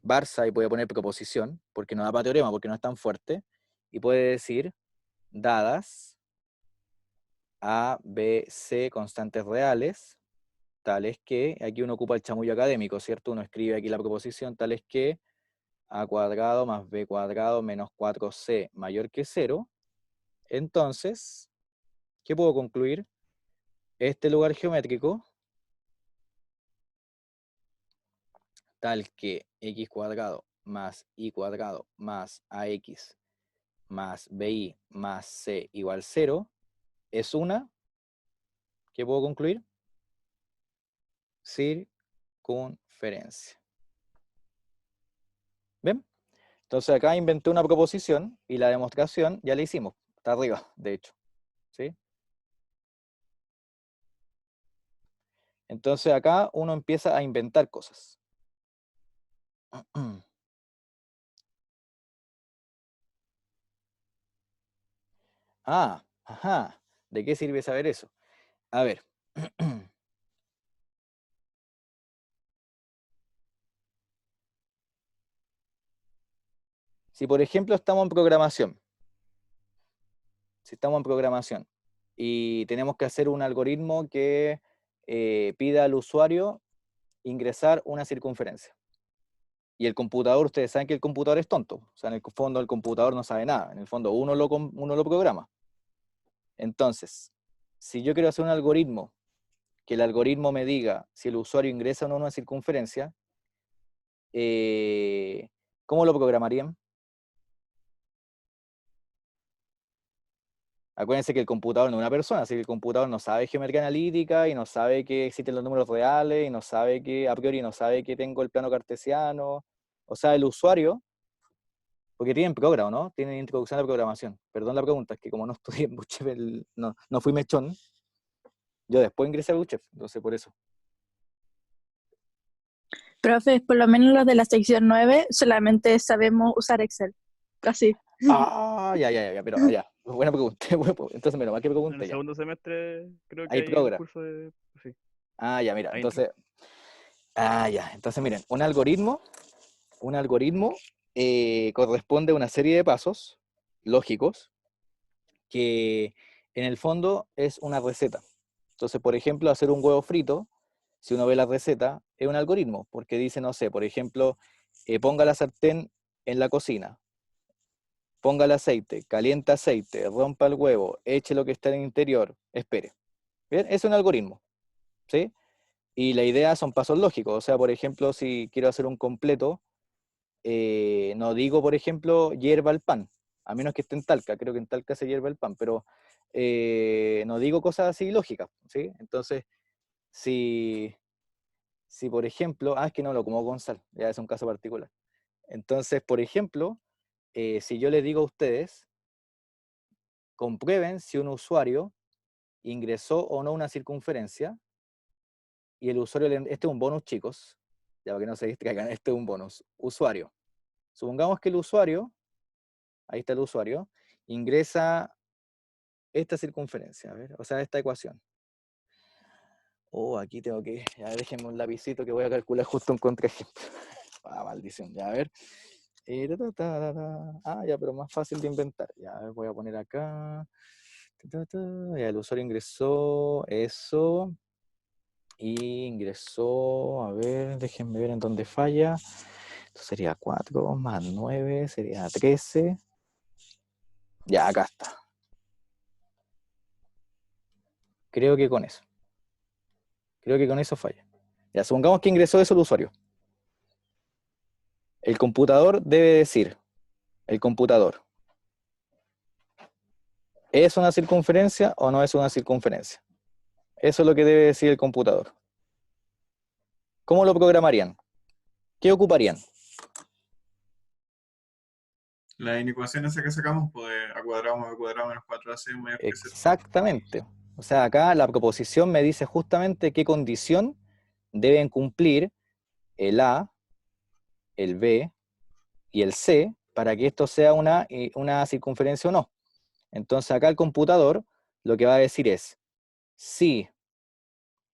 Barça, y puede poner proposición, porque no da para teorema, porque no es tan fuerte, y puede decir, dadas A, B, C constantes reales, tales que, aquí uno ocupa el chamullo académico, ¿cierto? Uno escribe aquí la proposición, tales que a cuadrado más b cuadrado menos 4c mayor que 0, entonces, ¿qué puedo concluir? Este lugar geométrico, tal que x cuadrado más y cuadrado más ax más bi más c igual 0 es una, ¿qué puedo concluir? Circunferencia. ¿Ven? Entonces acá inventé una proposición y la demostración ya la hicimos. Está arriba, de hecho. ¿Sí? Entonces acá uno empieza a inventar cosas. Ah, ajá. ¿De qué sirve saber eso? A ver. Si por ejemplo estamos en programación, y tenemos que hacer un algoritmo que pida al usuario ingresar una circunferencia. Y el computador, ustedes saben que el computador es tonto. O sea, en el fondo el computador no sabe nada. En el fondo uno lo programa. Entonces, si yo quiero hacer un algoritmo, que el algoritmo me diga si el usuario ingresa o no una circunferencia, ¿cómo lo programarían? Acuérdense que el computador no es una persona, así que el computador no sabe geometría analítica y no sabe que existen los números reales y no sabe que, a priori, no sabe que tengo el plano cartesiano. O sea, el usuario, porque tienen programa, ¿no? Tienen introducción a la programación. Perdón la pregunta, es que como no estudié en Buchef, no fui mechón, yo después ingresé a Buchef, entonces por eso. Profe, por lo menos los de la sección 9 solamente sabemos usar Excel. Así. Ah, ya, pero ya. Buena pregunta. Entonces, menos mal que En pregunté el ya. segundo semestre creo que Hay hay un programa. curso de... Sí, Ah, ya, mira. hay intro. Entonces, miren, un algoritmo corresponde a una serie de pasos lógicos que en el fondo es una receta. Entonces, por ejemplo, hacer un huevo frito, si uno ve la receta, es un algoritmo, porque dice, no sé, por ejemplo, ponga la sartén en la cocina, ponga el aceite, calienta aceite, rompa el huevo, eche lo que está en el interior, espere. ¿Bien? Es un algoritmo, ¿sí? Y la idea son pasos lógicos. O sea, por ejemplo, si quiero hacer un completo, no digo, por ejemplo, hierva el pan, a menos que esté en Talca, creo que en Talca se hierve el pan, pero no digo cosas así lógicas, ¿sí? Entonces, si por ejemplo, es que no lo como con sal, ya es un caso particular. Entonces, por ejemplo, si yo les digo a ustedes, comprueben si un usuario ingresó o no una circunferencia, y el usuario, este es un bonus, chicos, ya para que no se distraigan, este es un bonus, usuario. Supongamos que el usuario, ahí está el usuario, ingresa esta circunferencia, a ver, o sea, esta ecuación. Aquí tengo que, ya déjenme un lapicito que voy a calcular justo un contraejemplo. Maldición, ya a ver. Ya, pero más fácil de inventar. Ya, a ver, voy a poner acá. Ya, el usuario ingresó eso. Y ingresó, a ver, déjenme ver en dónde falla. Esto sería 4 más 9, sería 13. Ya, acá está. Creo que con eso. Falla. Ya, supongamos que ingresó eso el usuario. El computador debe decir, ¿es una circunferencia o no es una circunferencia? Eso es lo que debe decir el computador. ¿Cómo lo programarían? ¿Qué ocuparían? La inecuación esa que sacamos, pues a cuadrado más b cuadrado menos 4ac mayor que 0. Exactamente. O sea, acá la proposición me dice justamente qué condición deben cumplir el A, el B y el C para que esto sea una circunferencia o no. Entonces acá el computador lo que va a decir es, si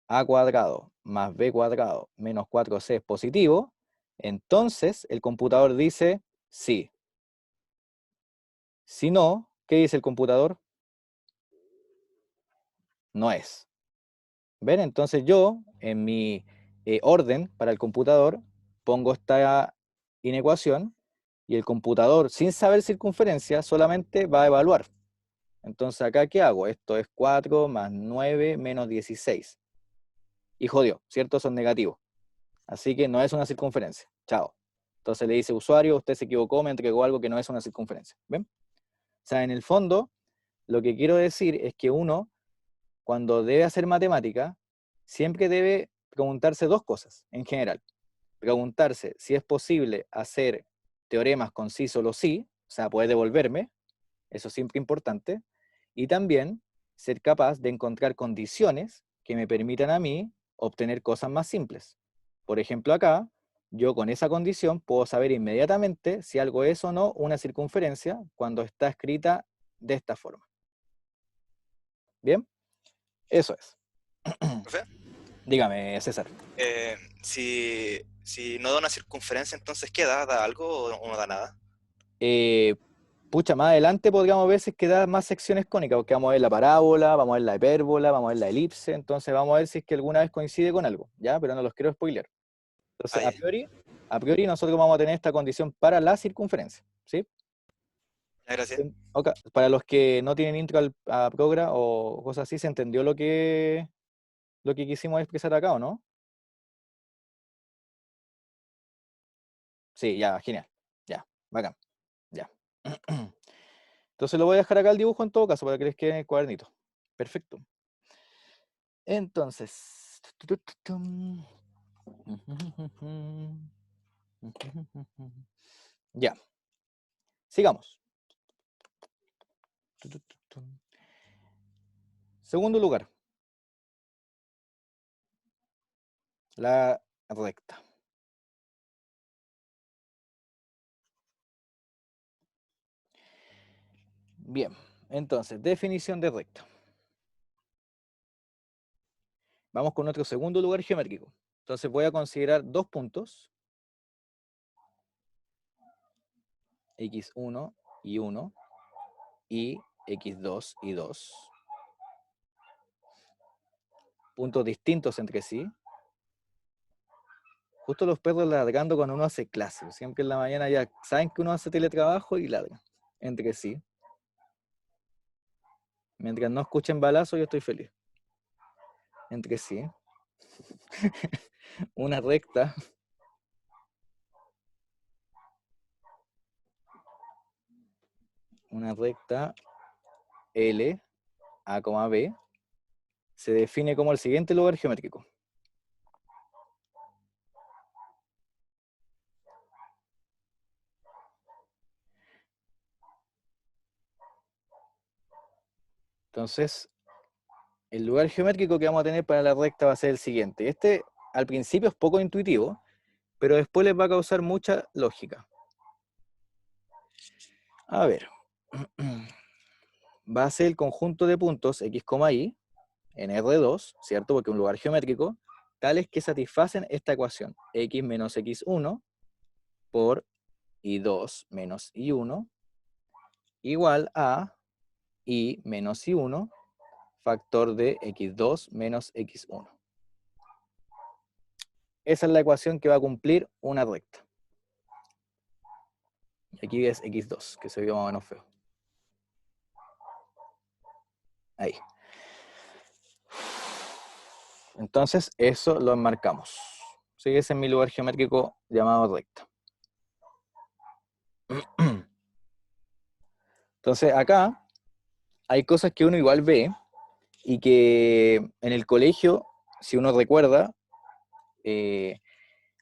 A cuadrado más B cuadrado menos 4C es positivo, entonces el computador dice sí. Si no, ¿qué dice el computador? No es. ¿Ven? Entonces yo, en mi orden para el computador, pongo esta inecuación y el computador, sin saber circunferencia, solamente va a evaluar. Entonces acá, ¿qué hago? Esto es 4 más 9 menos 16. Y jodió, ¿cierto? Son negativos. Así que no es una circunferencia. Chao. Entonces le dice, usuario, usted se equivocó, me entregó algo que no es una circunferencia. ¿Ven? O sea, en el fondo, lo que quiero decir es que uno, cuando debe hacer matemática, siempre debe preguntarse dos cosas, en general. Preguntarse si es posible hacer teoremas con sí, solo sí, o sea, poder devolverme, eso es siempre importante, y también ser capaz de encontrar condiciones que me permitan a mí obtener cosas más simples. Por ejemplo, acá, yo con esa condición puedo saber inmediatamente si algo es o no una circunferencia cuando está escrita de esta forma. ¿Bien? Eso es. ¿Profe? Dígame, César. Si no da una circunferencia, entonces ¿qué da? ¿Da algo o no da nada? Pucha, más adelante podríamos ver si es que da más secciones cónicas, porque vamos a ver la parábola, vamos a ver la hipérbola, vamos a ver la elipse, entonces vamos a ver si es que alguna vez coincide con algo, ¿ya? Pero no los quiero spoiler. Entonces, Ah, a priori nosotros vamos a tener esta condición para la circunferencia, ¿sí? ya, gracias. Ok, para los que no tienen intro a Progra o cosas así, ¿se entendió lo que quisimos expresar acá o no? Sí, ya, genial. Ya, bacán. Ya. Entonces lo voy a dejar acá el dibujo en todo caso para que les quede en el cuadernito. Perfecto. Entonces. Ya. Sigamos. Segundo lugar. La recta. Bien. Entonces, definición de recta. Vamos con nuestro segundo lugar geométrico. Entonces voy a considerar dos puntos. X1 y 1. Y X2 y 2. Puntos distintos entre sí. Justo los perros ladrando cuando uno hace clase. Siempre en la mañana ya saben que uno hace teletrabajo y ladran entre sí. Mientras no escuchen balazo, yo estoy feliz. Entre sí. Una recta. Una recta L, A, B, se define como el siguiente lugar geométrico. Entonces, el lugar geométrico que vamos a tener para la recta va a ser el siguiente. Este, al principio, es poco intuitivo, pero después les va a causar mucha lógica. A ver. Va a ser el conjunto de puntos X, Y en R2, ¿cierto? Porque es un lugar geométrico, tales que satisfacen esta ecuación. X menos X1 por Y2 menos Y1 igual a Y menos Y1 factor de X2 menos X1. Esa es la ecuación que va a cumplir una recta. Aquí es X2, que se vio más o menos feo. Ahí. Entonces, eso lo enmarcamos. Sí, ese es mi lugar geométrico llamado recta. Entonces, acá hay cosas que uno igual ve y que en el colegio, si uno recuerda,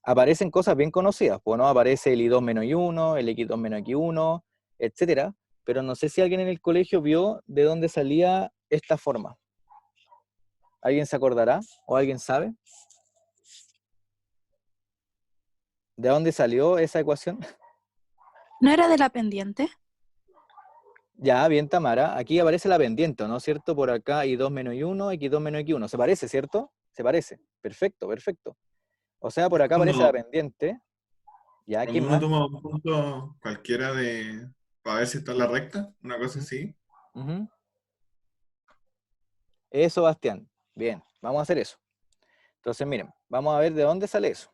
aparecen cosas bien conocidas. Pues no aparece el I2 menos I1, el X2 menos X1, etcétera. Pero no sé si alguien en el colegio vio de dónde salía esta forma. ¿Alguien se acordará? ¿O alguien sabe? ¿De dónde salió esa ecuación? ¿No era de la pendiente? Ya, bien, Tamara. Aquí aparece la pendiente, ¿no es cierto? Por acá, I2 menos I1, X2 menos X1. ¿Se parece, cierto? Se parece. Perfecto, perfecto. O sea, por acá aparece la Cuando, pendiente. Ya, cuando ¿quién uno más? toma un punto cualquiera para ver si está en la recta, una cosa así. Ujú. Eso, Bastián. Bien, vamos a hacer eso. Entonces, miren, vamos a ver de dónde sale eso.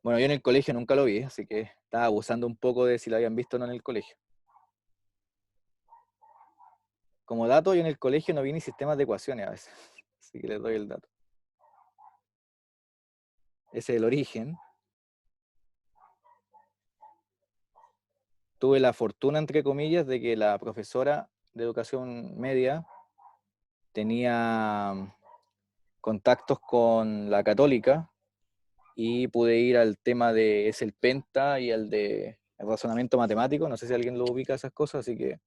Bueno, yo en el colegio nunca lo vi, así que estaba abusando un poco de si lo habían visto o no en el colegio. Como dato, yo en el colegio no vi ni sistemas de ecuaciones a veces, así que les doy el dato. ese es el origen. Tuve la fortuna, entre comillas, de que la profesora de educación media tenía contactos con la católica y pude ir al tema de es el penta y al de el razonamiento matemático. No sé si alguien lo ubica esas cosas, así que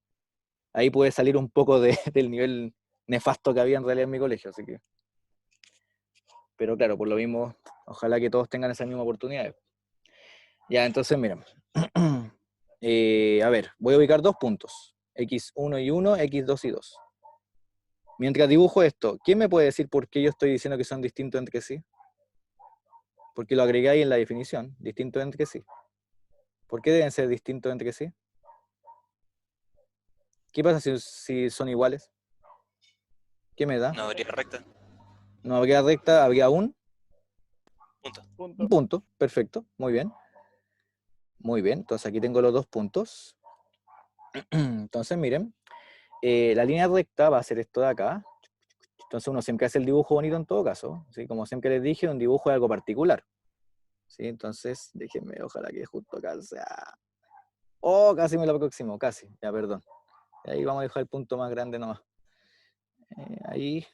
ahí pude salir un poco del nivel nefasto que había en realidad en mi colegio. Así que, pero claro, por lo mismo, ojalá que todos tengan esa misma oportunidad. Ya, entonces miren. A ver, voy a ubicar 2 puntos. X1 y 1, X2 y 2. Mientras dibujo esto, ¿quién me puede decir por qué yo estoy diciendo que son distintos entre sí? Porque lo agregué ahí en la definición, distintos entre sí. ¿Por qué deben ser distintos entre sí? ¿Qué pasa si son iguales? ¿Qué me da? No habría recta. No habría recta, habría un Punto. punto. Perfecto, muy bien. Muy bien, entonces aquí tengo los 2 puntos. Entonces miren, la línea recta va a ser esto de acá. Entonces uno siempre hace el dibujo bonito en todo caso. ¿Sí? Como siempre les dije, un dibujo es algo particular. ¿Sí? Entonces, déjenme, ojalá que justo acá sea... Oh, casi me lo aproximo, casi. Ya, perdón. Y ahí vamos a dejar el punto más grande nomás. Ahí.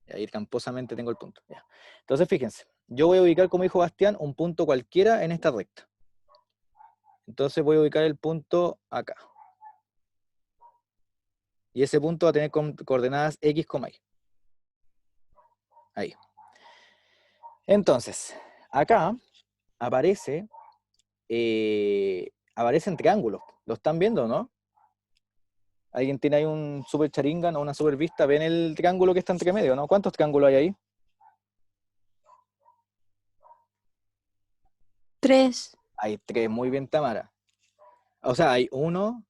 Ahí tramposamente tengo el punto. Ya. Entonces, fíjense. Yo voy a ubicar, como dijo Bastián, un punto cualquiera en esta recta. Entonces voy a ubicar el punto acá. Y ese punto va a tener coordenadas X, Y. Ahí. Entonces, acá aparecen triángulos. ¿Lo están viendo, no? ¿Alguien tiene ahí un super charingan o una super vista? ¿Ven el triángulo que está entre medio, no? ¿Cuántos triángulos hay ahí? 3. Hay 3, muy bien, Tamara. O sea, hay 1,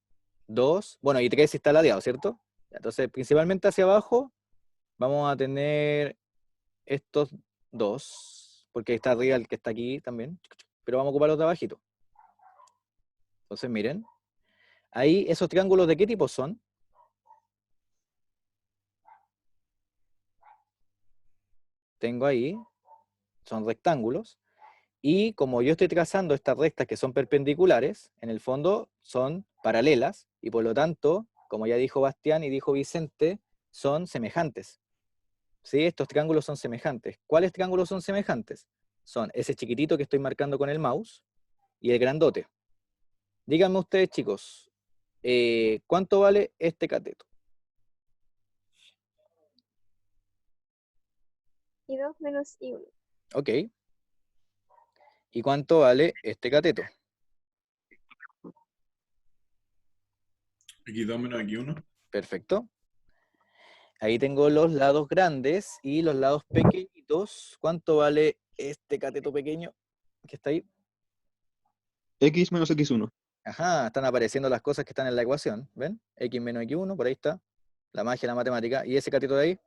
2, bueno, y 3 si está ladeado, ¿cierto? Entonces, principalmente hacia abajo, vamos a tener estos 2, porque está arriba el que está aquí también, pero vamos a ocupar los de abajito. Entonces, miren, ahí esos triángulos, ¿de qué tipo son? Tengo ahí, son rectángulos, y como yo estoy trazando estas rectas que son perpendiculares, en el fondo son paralelas, y por lo tanto, como ya dijo Bastián y dijo Vicente, son semejantes. ¿Sí? Estos triángulos son semejantes. ¿Cuáles triángulos son semejantes? Son ese chiquitito que estoy marcando con el mouse y el grandote. Díganme ustedes, chicos, ¿cuánto vale este cateto? Y 2 menos y 1. Ok. ¿Y cuánto vale este cateto? X2 menos X1. Perfecto. Ahí tengo los lados grandes y los lados pequeñitos. ¿Cuánto vale este cateto pequeño que está ahí? X menos X1. Ajá, están apareciendo las cosas que están en la ecuación. ¿Ven? X menos X1, por ahí está. La magia de la matemática. ¿Y ese cateto de ahí?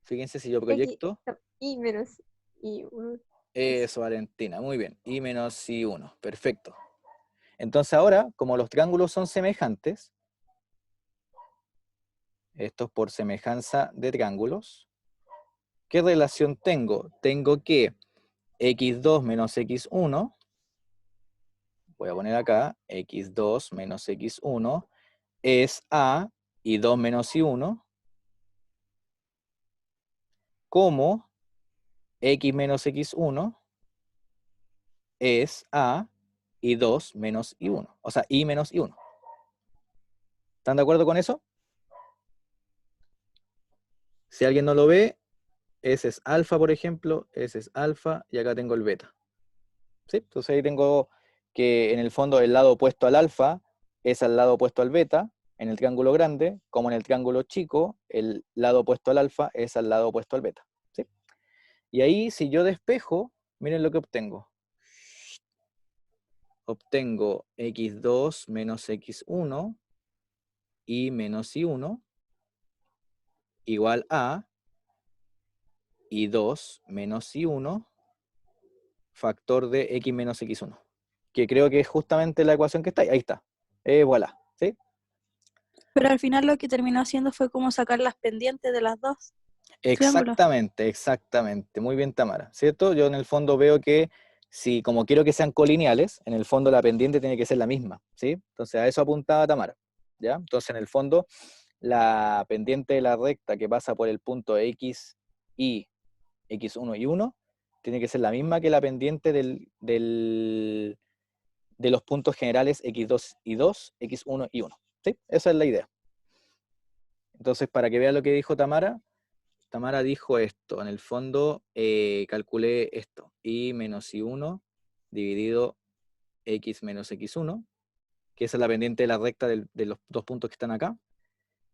Fíjense si yo proyecto. Y menos y 1. Eso, Valentina, muy bien. Y menos I1, perfecto. Entonces ahora, como los triángulos son semejantes, esto es por semejanza de triángulos, ¿qué relación tengo? Tengo que x2 menos x1, voy a poner acá, x2 menos x1 es a y 2 menos i1, como x menos x1 es a y 2 menos i1, o sea, i menos i1. ¿Están de acuerdo con eso? Si alguien no lo ve, ese es alfa, por ejemplo, ese es alfa, y acá tengo el beta. ¿Sí? Entonces ahí tengo que en el fondo el lado opuesto al alfa es al lado opuesto al beta, en el triángulo grande, como en el triángulo chico, el lado opuesto al alfa es al lado opuesto al beta. ¿Sí? Y ahí, si yo despejo, miren lo que obtengo. Obtengo x2 menos x1 y menos i1 igual a i2 menos i1 factor de x menos x1. Que creo que es justamente la ecuación que está ahí. Ahí está. Voilà. ¿Sí? Pero al final lo que terminó haciendo fue como sacar las pendientes de las dos triángulos. Exactamente, exactamente. Muy bien, Tamara. ¿Cierto? Yo en el fondo veo que si como quiero que sean colineales, en el fondo la pendiente tiene que ser la misma, ¿sí? Entonces a eso apuntaba Tamara, ¿ya? Entonces en el fondo la pendiente de la recta que pasa por el punto X y X1 y 1 tiene que ser la misma que la pendiente de los puntos generales X2 y 2, X1 y 1, ¿sí? Esa es la idea. Entonces, para que vean lo que dijo Tamara, Tamara dijo esto, en el fondo calculé esto, y menos y1 dividido x menos x1, que esa es la pendiente de la recta de los dos puntos que están acá,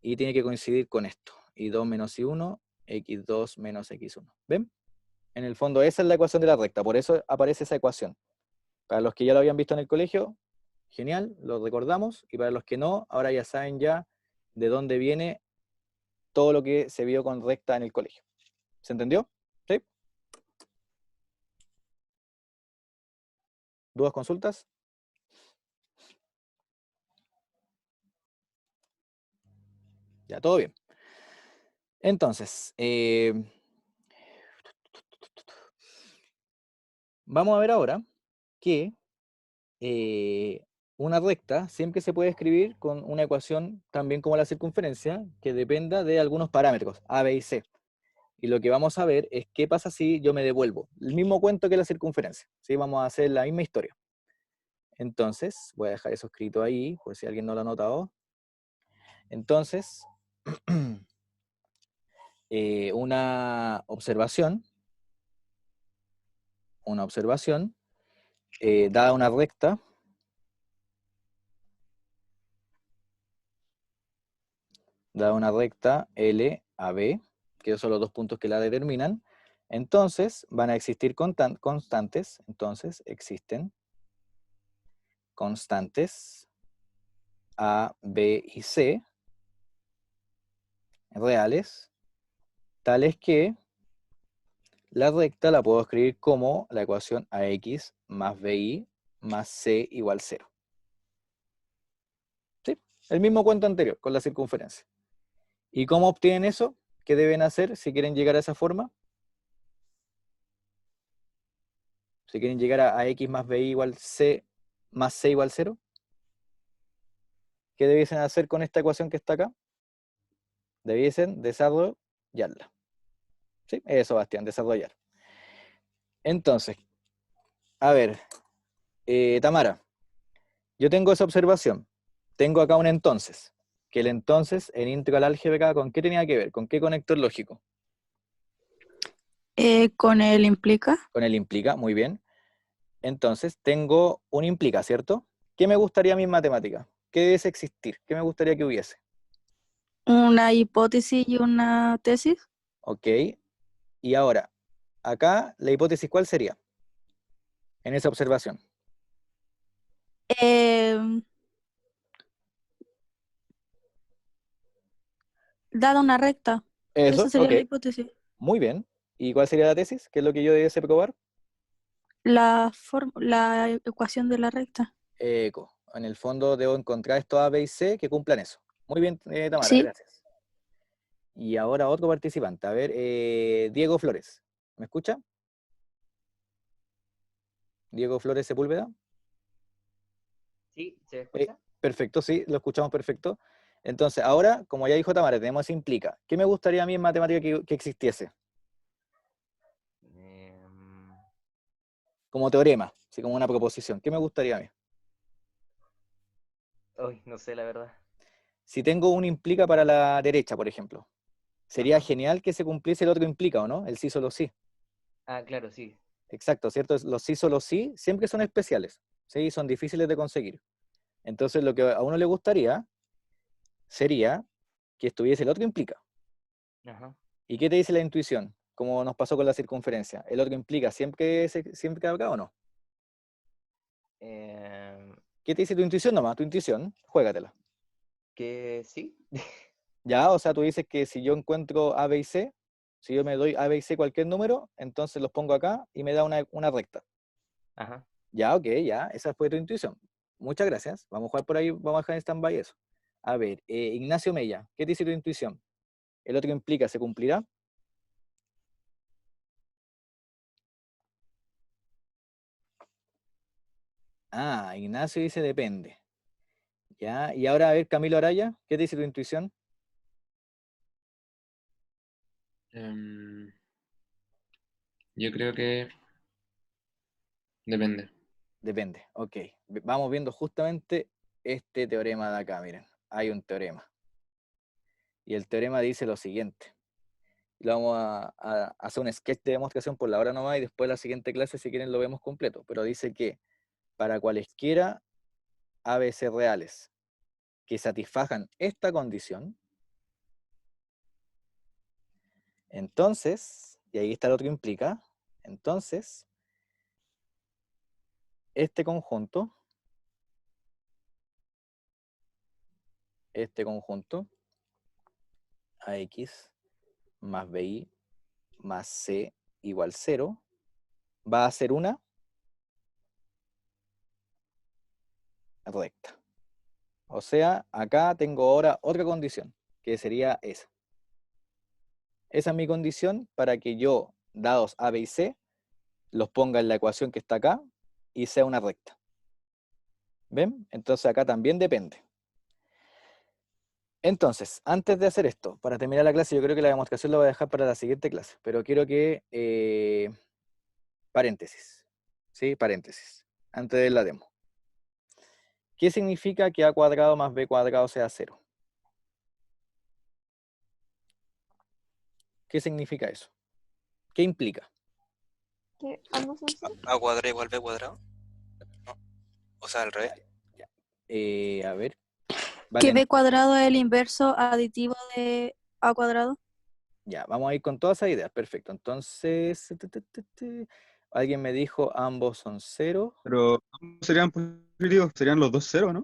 y tiene que coincidir con esto, y2 menos y1, x2 menos x1. ¿Ven? En el fondo esa es la ecuación de la recta, por eso aparece esa ecuación. Para los que ya lo habían visto en el colegio, genial, lo recordamos, y para los que no, ahora ya saben ya de dónde viene todo lo que se vio con recta en el colegio. ¿Se entendió? ¿Sí? ¿Dudas, consultas? Ya, todo bien. Entonces, vamos a ver ahora que una recta siempre se puede escribir con una ecuación también como la circunferencia que dependa de algunos parámetros, A, B y C. Y lo que vamos a ver es qué pasa si yo me devuelvo. El mismo cuento que la circunferencia. ¿Sí? Vamos a hacer la misma historia. Entonces, voy a dejar eso escrito ahí, por si alguien no lo ha notado. Entonces, una observación, dada una recta, L a B, que son los dos puntos que la determinan, entonces van a existir constantes, entonces existen constantes A, B y C reales, tales que la recta la puedo escribir como la ecuación AX más BY más C igual 0. ¿Sí? El mismo cuento anterior con la circunferencia. ¿Y cómo obtienen eso? ¿Qué deben hacer si quieren llegar a esa forma? Si quieren llegar a X más BY igual C más C igual 0. ¿Qué debiesen hacer con esta ecuación que está acá? Debiesen desarrollarla. ¿Sí? Eso, Bastián, desarrollar. Entonces, a ver, Tamara, yo tengo esa observación. Tengo acá un entonces. Que el entonces en integral álgebra, ¿con qué tenía que ver? ¿Con qué conector lógico? Con el implica. Con el implica, muy bien. Entonces, tengo un implica, ¿cierto? ¿Qué me gustaría a mí en matemática? ¿Qué debe existir? ¿Qué me gustaría que hubiese? Una hipótesis y una tesis. Ok. Y ahora, acá, la hipótesis, ¿cuál sería? En esa observación. Dada una recta. Eso, Esa sería ok. la hipótesis. Muy bien. ¿Y cuál sería la tesis? ¿Qué es lo que yo debiese probar? La ecuación de la recta. Eco. En el fondo debo encontrar estos A, B y C que cumplan eso. Muy bien, Tamara, Sí. gracias. Y ahora otro participante. A ver, Diego Flores. ¿Me escucha? Diego Flores Sepúlveda. Sí, ¿se escucha? Perfecto, sí, lo escuchamos perfecto. Entonces, ahora, como ya dijo Tamara, tenemos ese implica. ¿Qué me gustaría a mí en matemática que existiese? Como teorema, así como una proposición. ¿Qué me gustaría a mí? Uy, no sé la verdad. Si tengo un implica para la derecha, por ejemplo, sería genial que se cumpliese el otro implica, ¿o no? El sí solo sí. Ah, claro, sí. Exacto, ¿cierto? Los sí solo sí siempre son especiales, ¿sí? Son difíciles de conseguir. Entonces, lo que a uno le gustaría sería que estuviese el otro implica. Ajá. ¿Y qué te dice la intuición? Como nos pasó con la circunferencia. ¿El otro implica siempre acá o no? ¿Qué te dice tu intuición nomás? Tu intuición, juégatela. Que sí. Ya, o sea, tú dices que si yo encuentro A, B y C, si yo me doy A, B y C cualquier número, entonces los pongo acá y me da una recta. Ajá. Ya, ok, ya, esa fue tu intuición. Muchas gracias. Vamos a jugar por ahí, vamos a dejar en stand-by eso. A ver, Ignacio Mella, ¿qué te dice tu intuición? ¿El otro implica, se cumplirá? Ah, Ignacio dice depende. ¿Ya? Y ahora, a ver, Camilo Araya, ¿qué te dice tu intuición? Yo creo que depende. Depende, ok. Vamos viendo justamente este teorema de acá, miren. Hay un teorema. Y el teorema dice lo siguiente. Lo vamos a hacer un sketch de demostración por la hora nomás y después la siguiente clase, si quieren, lo vemos completo. Pero dice que para cualesquiera ABC reales que satisfagan esta condición, entonces, y ahí está lo que implica, entonces, este conjunto, AX más BI más C igual 0, va a ser una recta. O sea, acá tengo ahora otra condición, que sería esa. Esa es mi condición para que yo, dados A, B y C, los ponga en la ecuación que está acá y sea una recta. ¿Ven? Entonces acá también depende. Entonces, antes de hacer esto, para terminar la clase, yo creo que la demostración la voy a dejar para la siguiente clase, pero quiero que, paréntesis, ¿sí? Paréntesis, antes de la demo. ¿Qué significa que A cuadrado más B cuadrado sea 0? ¿Qué significa eso? ¿Qué implica? Que ambos son cero. A cuadrado igual B cuadrado. No. O sea, al revés. A ver. Que Valen, B cuadrado es el inverso aditivo de A cuadrado. ya, vamos a ir con todas esas ideas. Perfecto. Entonces, alguien me dijo ambos son 0. Pero ambos serían positivos, serían los dos ceros, ¿no?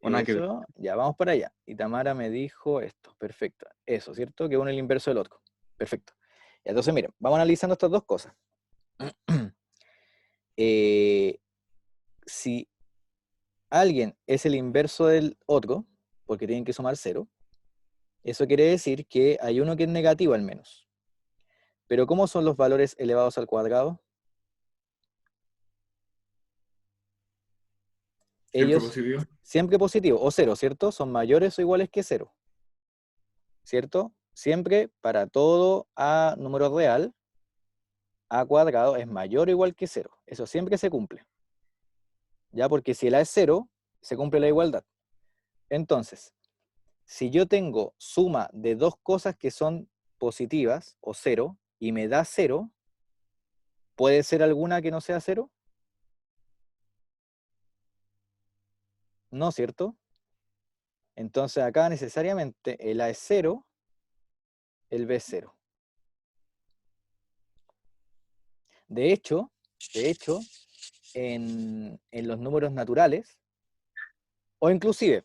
O nada que ver. Eso, ya vamos para allá. Y Tamara me dijo esto. Perfecto. Eso, ¿cierto? Que uno es el inverso del otro. Perfecto. Y entonces, miren, vamos analizando estas dos cosas. Si alguien es el inverso del otro, porque tienen que sumar 0, eso quiere decir que hay uno que es negativo al menos. Pero ¿cómo son los valores elevados al cuadrado? Siempre Ellos positivo. siempre positivo, o 0, ¿cierto? Son mayores o iguales que 0, ¿cierto? Siempre para todo A número real, A cuadrado es mayor o igual que 0. Eso siempre se cumple. ¿Ya? Porque si el A es 0, se cumple la igualdad. Entonces, si yo tengo suma de dos cosas que son positivas o 0 y me da 0, ¿puede ser alguna que no sea 0? No, ¿cierto? Entonces acá necesariamente el A es 0, el B es 0. De hecho, en los números naturales, o inclusive,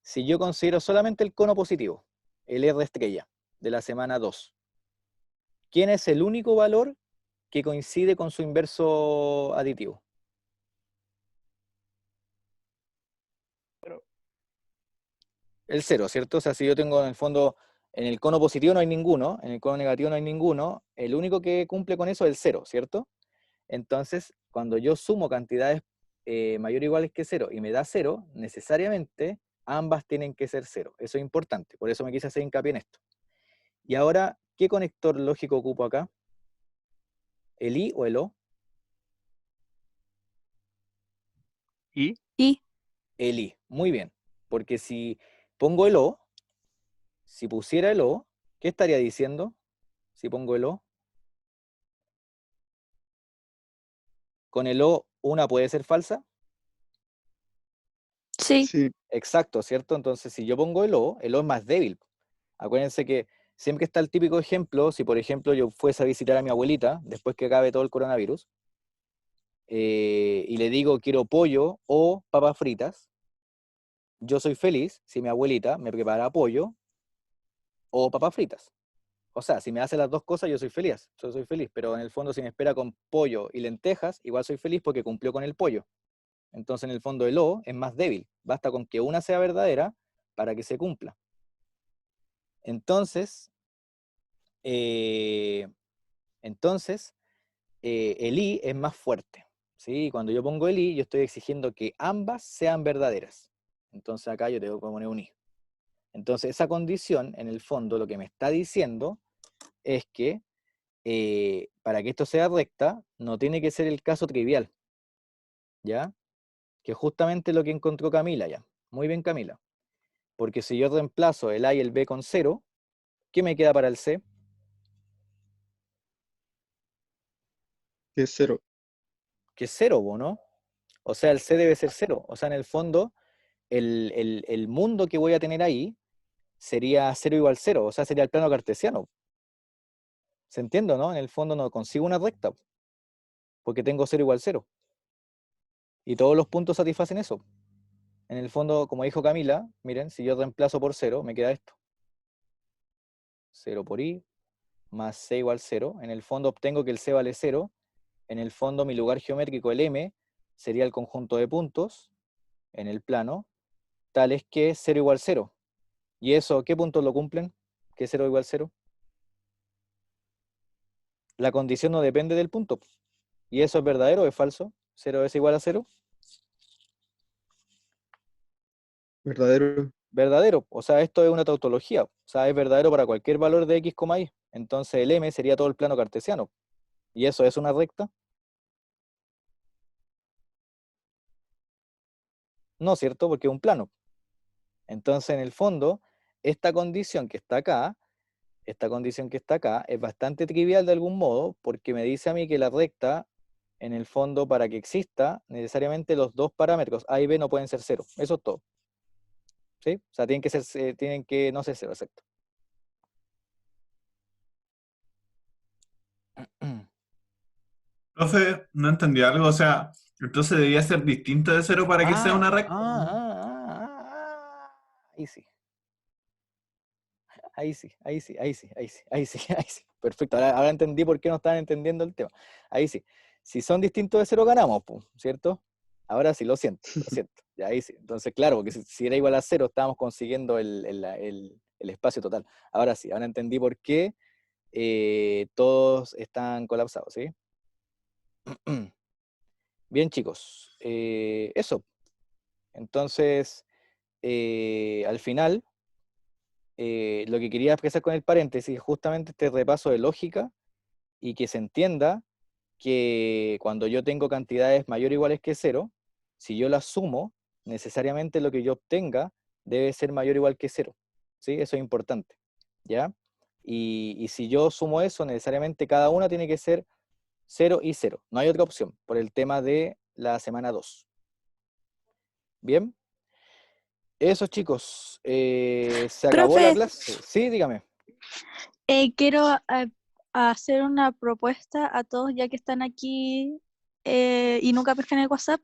si yo considero solamente el cono positivo, el R estrella de la semana 2, ¿quién es el único valor que coincide con su inverso aditivo? El 0, ¿cierto? O sea, si yo tengo en el fondo, en el cono positivo no hay ninguno, en el cono negativo no hay ninguno, el único que cumple con eso es el 0, ¿cierto? Entonces, cuando yo sumo cantidades mayor o iguales que 0 y me da 0, necesariamente ambas tienen que ser 0. Eso es importante, por eso me quise hacer hincapié en esto. Y ahora, ¿qué conector lógico ocupo acá? ¿El I o el O? Y Y El I, muy bien. Porque si pongo el O, si pusiera el O, ¿qué estaría diciendo? Si pongo el O. Con el O, una puede ser falsa. sí, Sí, Exacto, ¿cierto? Entonces, si yo pongo el O es más débil. Acuérdense que siempre está el típico ejemplo, si por ejemplo yo fuese a visitar a mi abuelita, después que acabe todo el coronavirus, y le digo quiero pollo o papas fritas, yo soy feliz si mi abuelita me prepara pollo o papas fritas. O sea, si me hace las dos cosas, yo soy feliz, pero en el fondo si me espera con pollo y lentejas, igual soy feliz porque cumplió con el pollo. Entonces, en el fondo, el O es más débil. Basta con que una sea verdadera para que se cumpla. Entonces, el I es más fuerte. ¿Sí? Cuando yo pongo el I, yo estoy exigiendo que ambas sean verdaderas. Entonces acá yo tengo que poner un I. Entonces esa condición, en el fondo, lo que me está diciendo es que para que esto sea recta, no tiene que ser el caso trivial. ¿Ya? Que es justamente lo que encontró Camila ya. Muy bien, Camila. Porque si yo reemplazo el A y el B con 0, ¿qué me queda para el C? Que es 0. Que es 0, ¿no? O sea, el C debe ser 0. O sea, en el fondo, el mundo que voy a tener ahí sería 0 igual 0. O sea, sería el plano cartesiano. ¿Se entiende, no? En el fondo no consigo una recta, porque tengo 0 igual 0. Y todos los puntos satisfacen eso. En el fondo, como dijo Camila, miren, si yo reemplazo por 0, me queda esto. 0 por I, más C igual 0. En el fondo obtengo que el C vale 0. En el fondo mi lugar geométrico, el M, sería el conjunto de puntos en el plano, tales que 0 igual 0. ¿Y eso qué puntos lo cumplen? ¿Que 0 igual 0? La condición no depende del punto. ¿Y eso es verdadero o es falso? ¿0 es igual a 0? Verdadero. Verdadero. O sea, esto es una tautología. O sea, es verdadero para cualquier valor de x, y. Entonces el M sería todo el plano cartesiano. ¿Y eso es una recta? No, ¿cierto? Porque es un plano. Entonces, en el fondo, esta condición que está acá, es bastante trivial de algún modo, porque me dice a mí que la recta, en el fondo, para que exista, necesariamente los dos parámetros A y B no pueden ser 0. Eso es todo. ¿Sí? O sea, tienen que no ser 0, exacto. Profe, no entendí algo, o sea, entonces debía ser distinto de 0 para que sea una recta. Ahí sí. Ahí sí. Perfecto, ahora entendí por qué no estaban entendiendo el tema. Ahí sí. Si son distintos de 0 ganamos, ¿cierto? Ahora sí, lo siento. Ya ahí sí. Entonces, claro, porque si era igual a 0, estábamos consiguiendo el espacio total. Ahora sí, ahora entendí por qué todos están colapsados, ¿sí? Bien, chicos. Eso. Entonces, al final, lo que quería expresar con el paréntesis es justamente este repaso de lógica y que se entienda que cuando yo tengo cantidades mayor o iguales que 0, si yo las sumo, necesariamente lo que yo obtenga debe ser mayor o igual que 0. ¿Sí? Eso es importante. ¿Ya? Y si yo sumo eso, necesariamente cada una tiene que ser 0 y 0. No hay otra opción por el tema de la semana 2. ¿Bien? Eso, chicos. Se acabó la Profe, clase. Sí, dígame. quiero hacer una propuesta a todos ya que están aquí y nunca pescan el WhatsApp.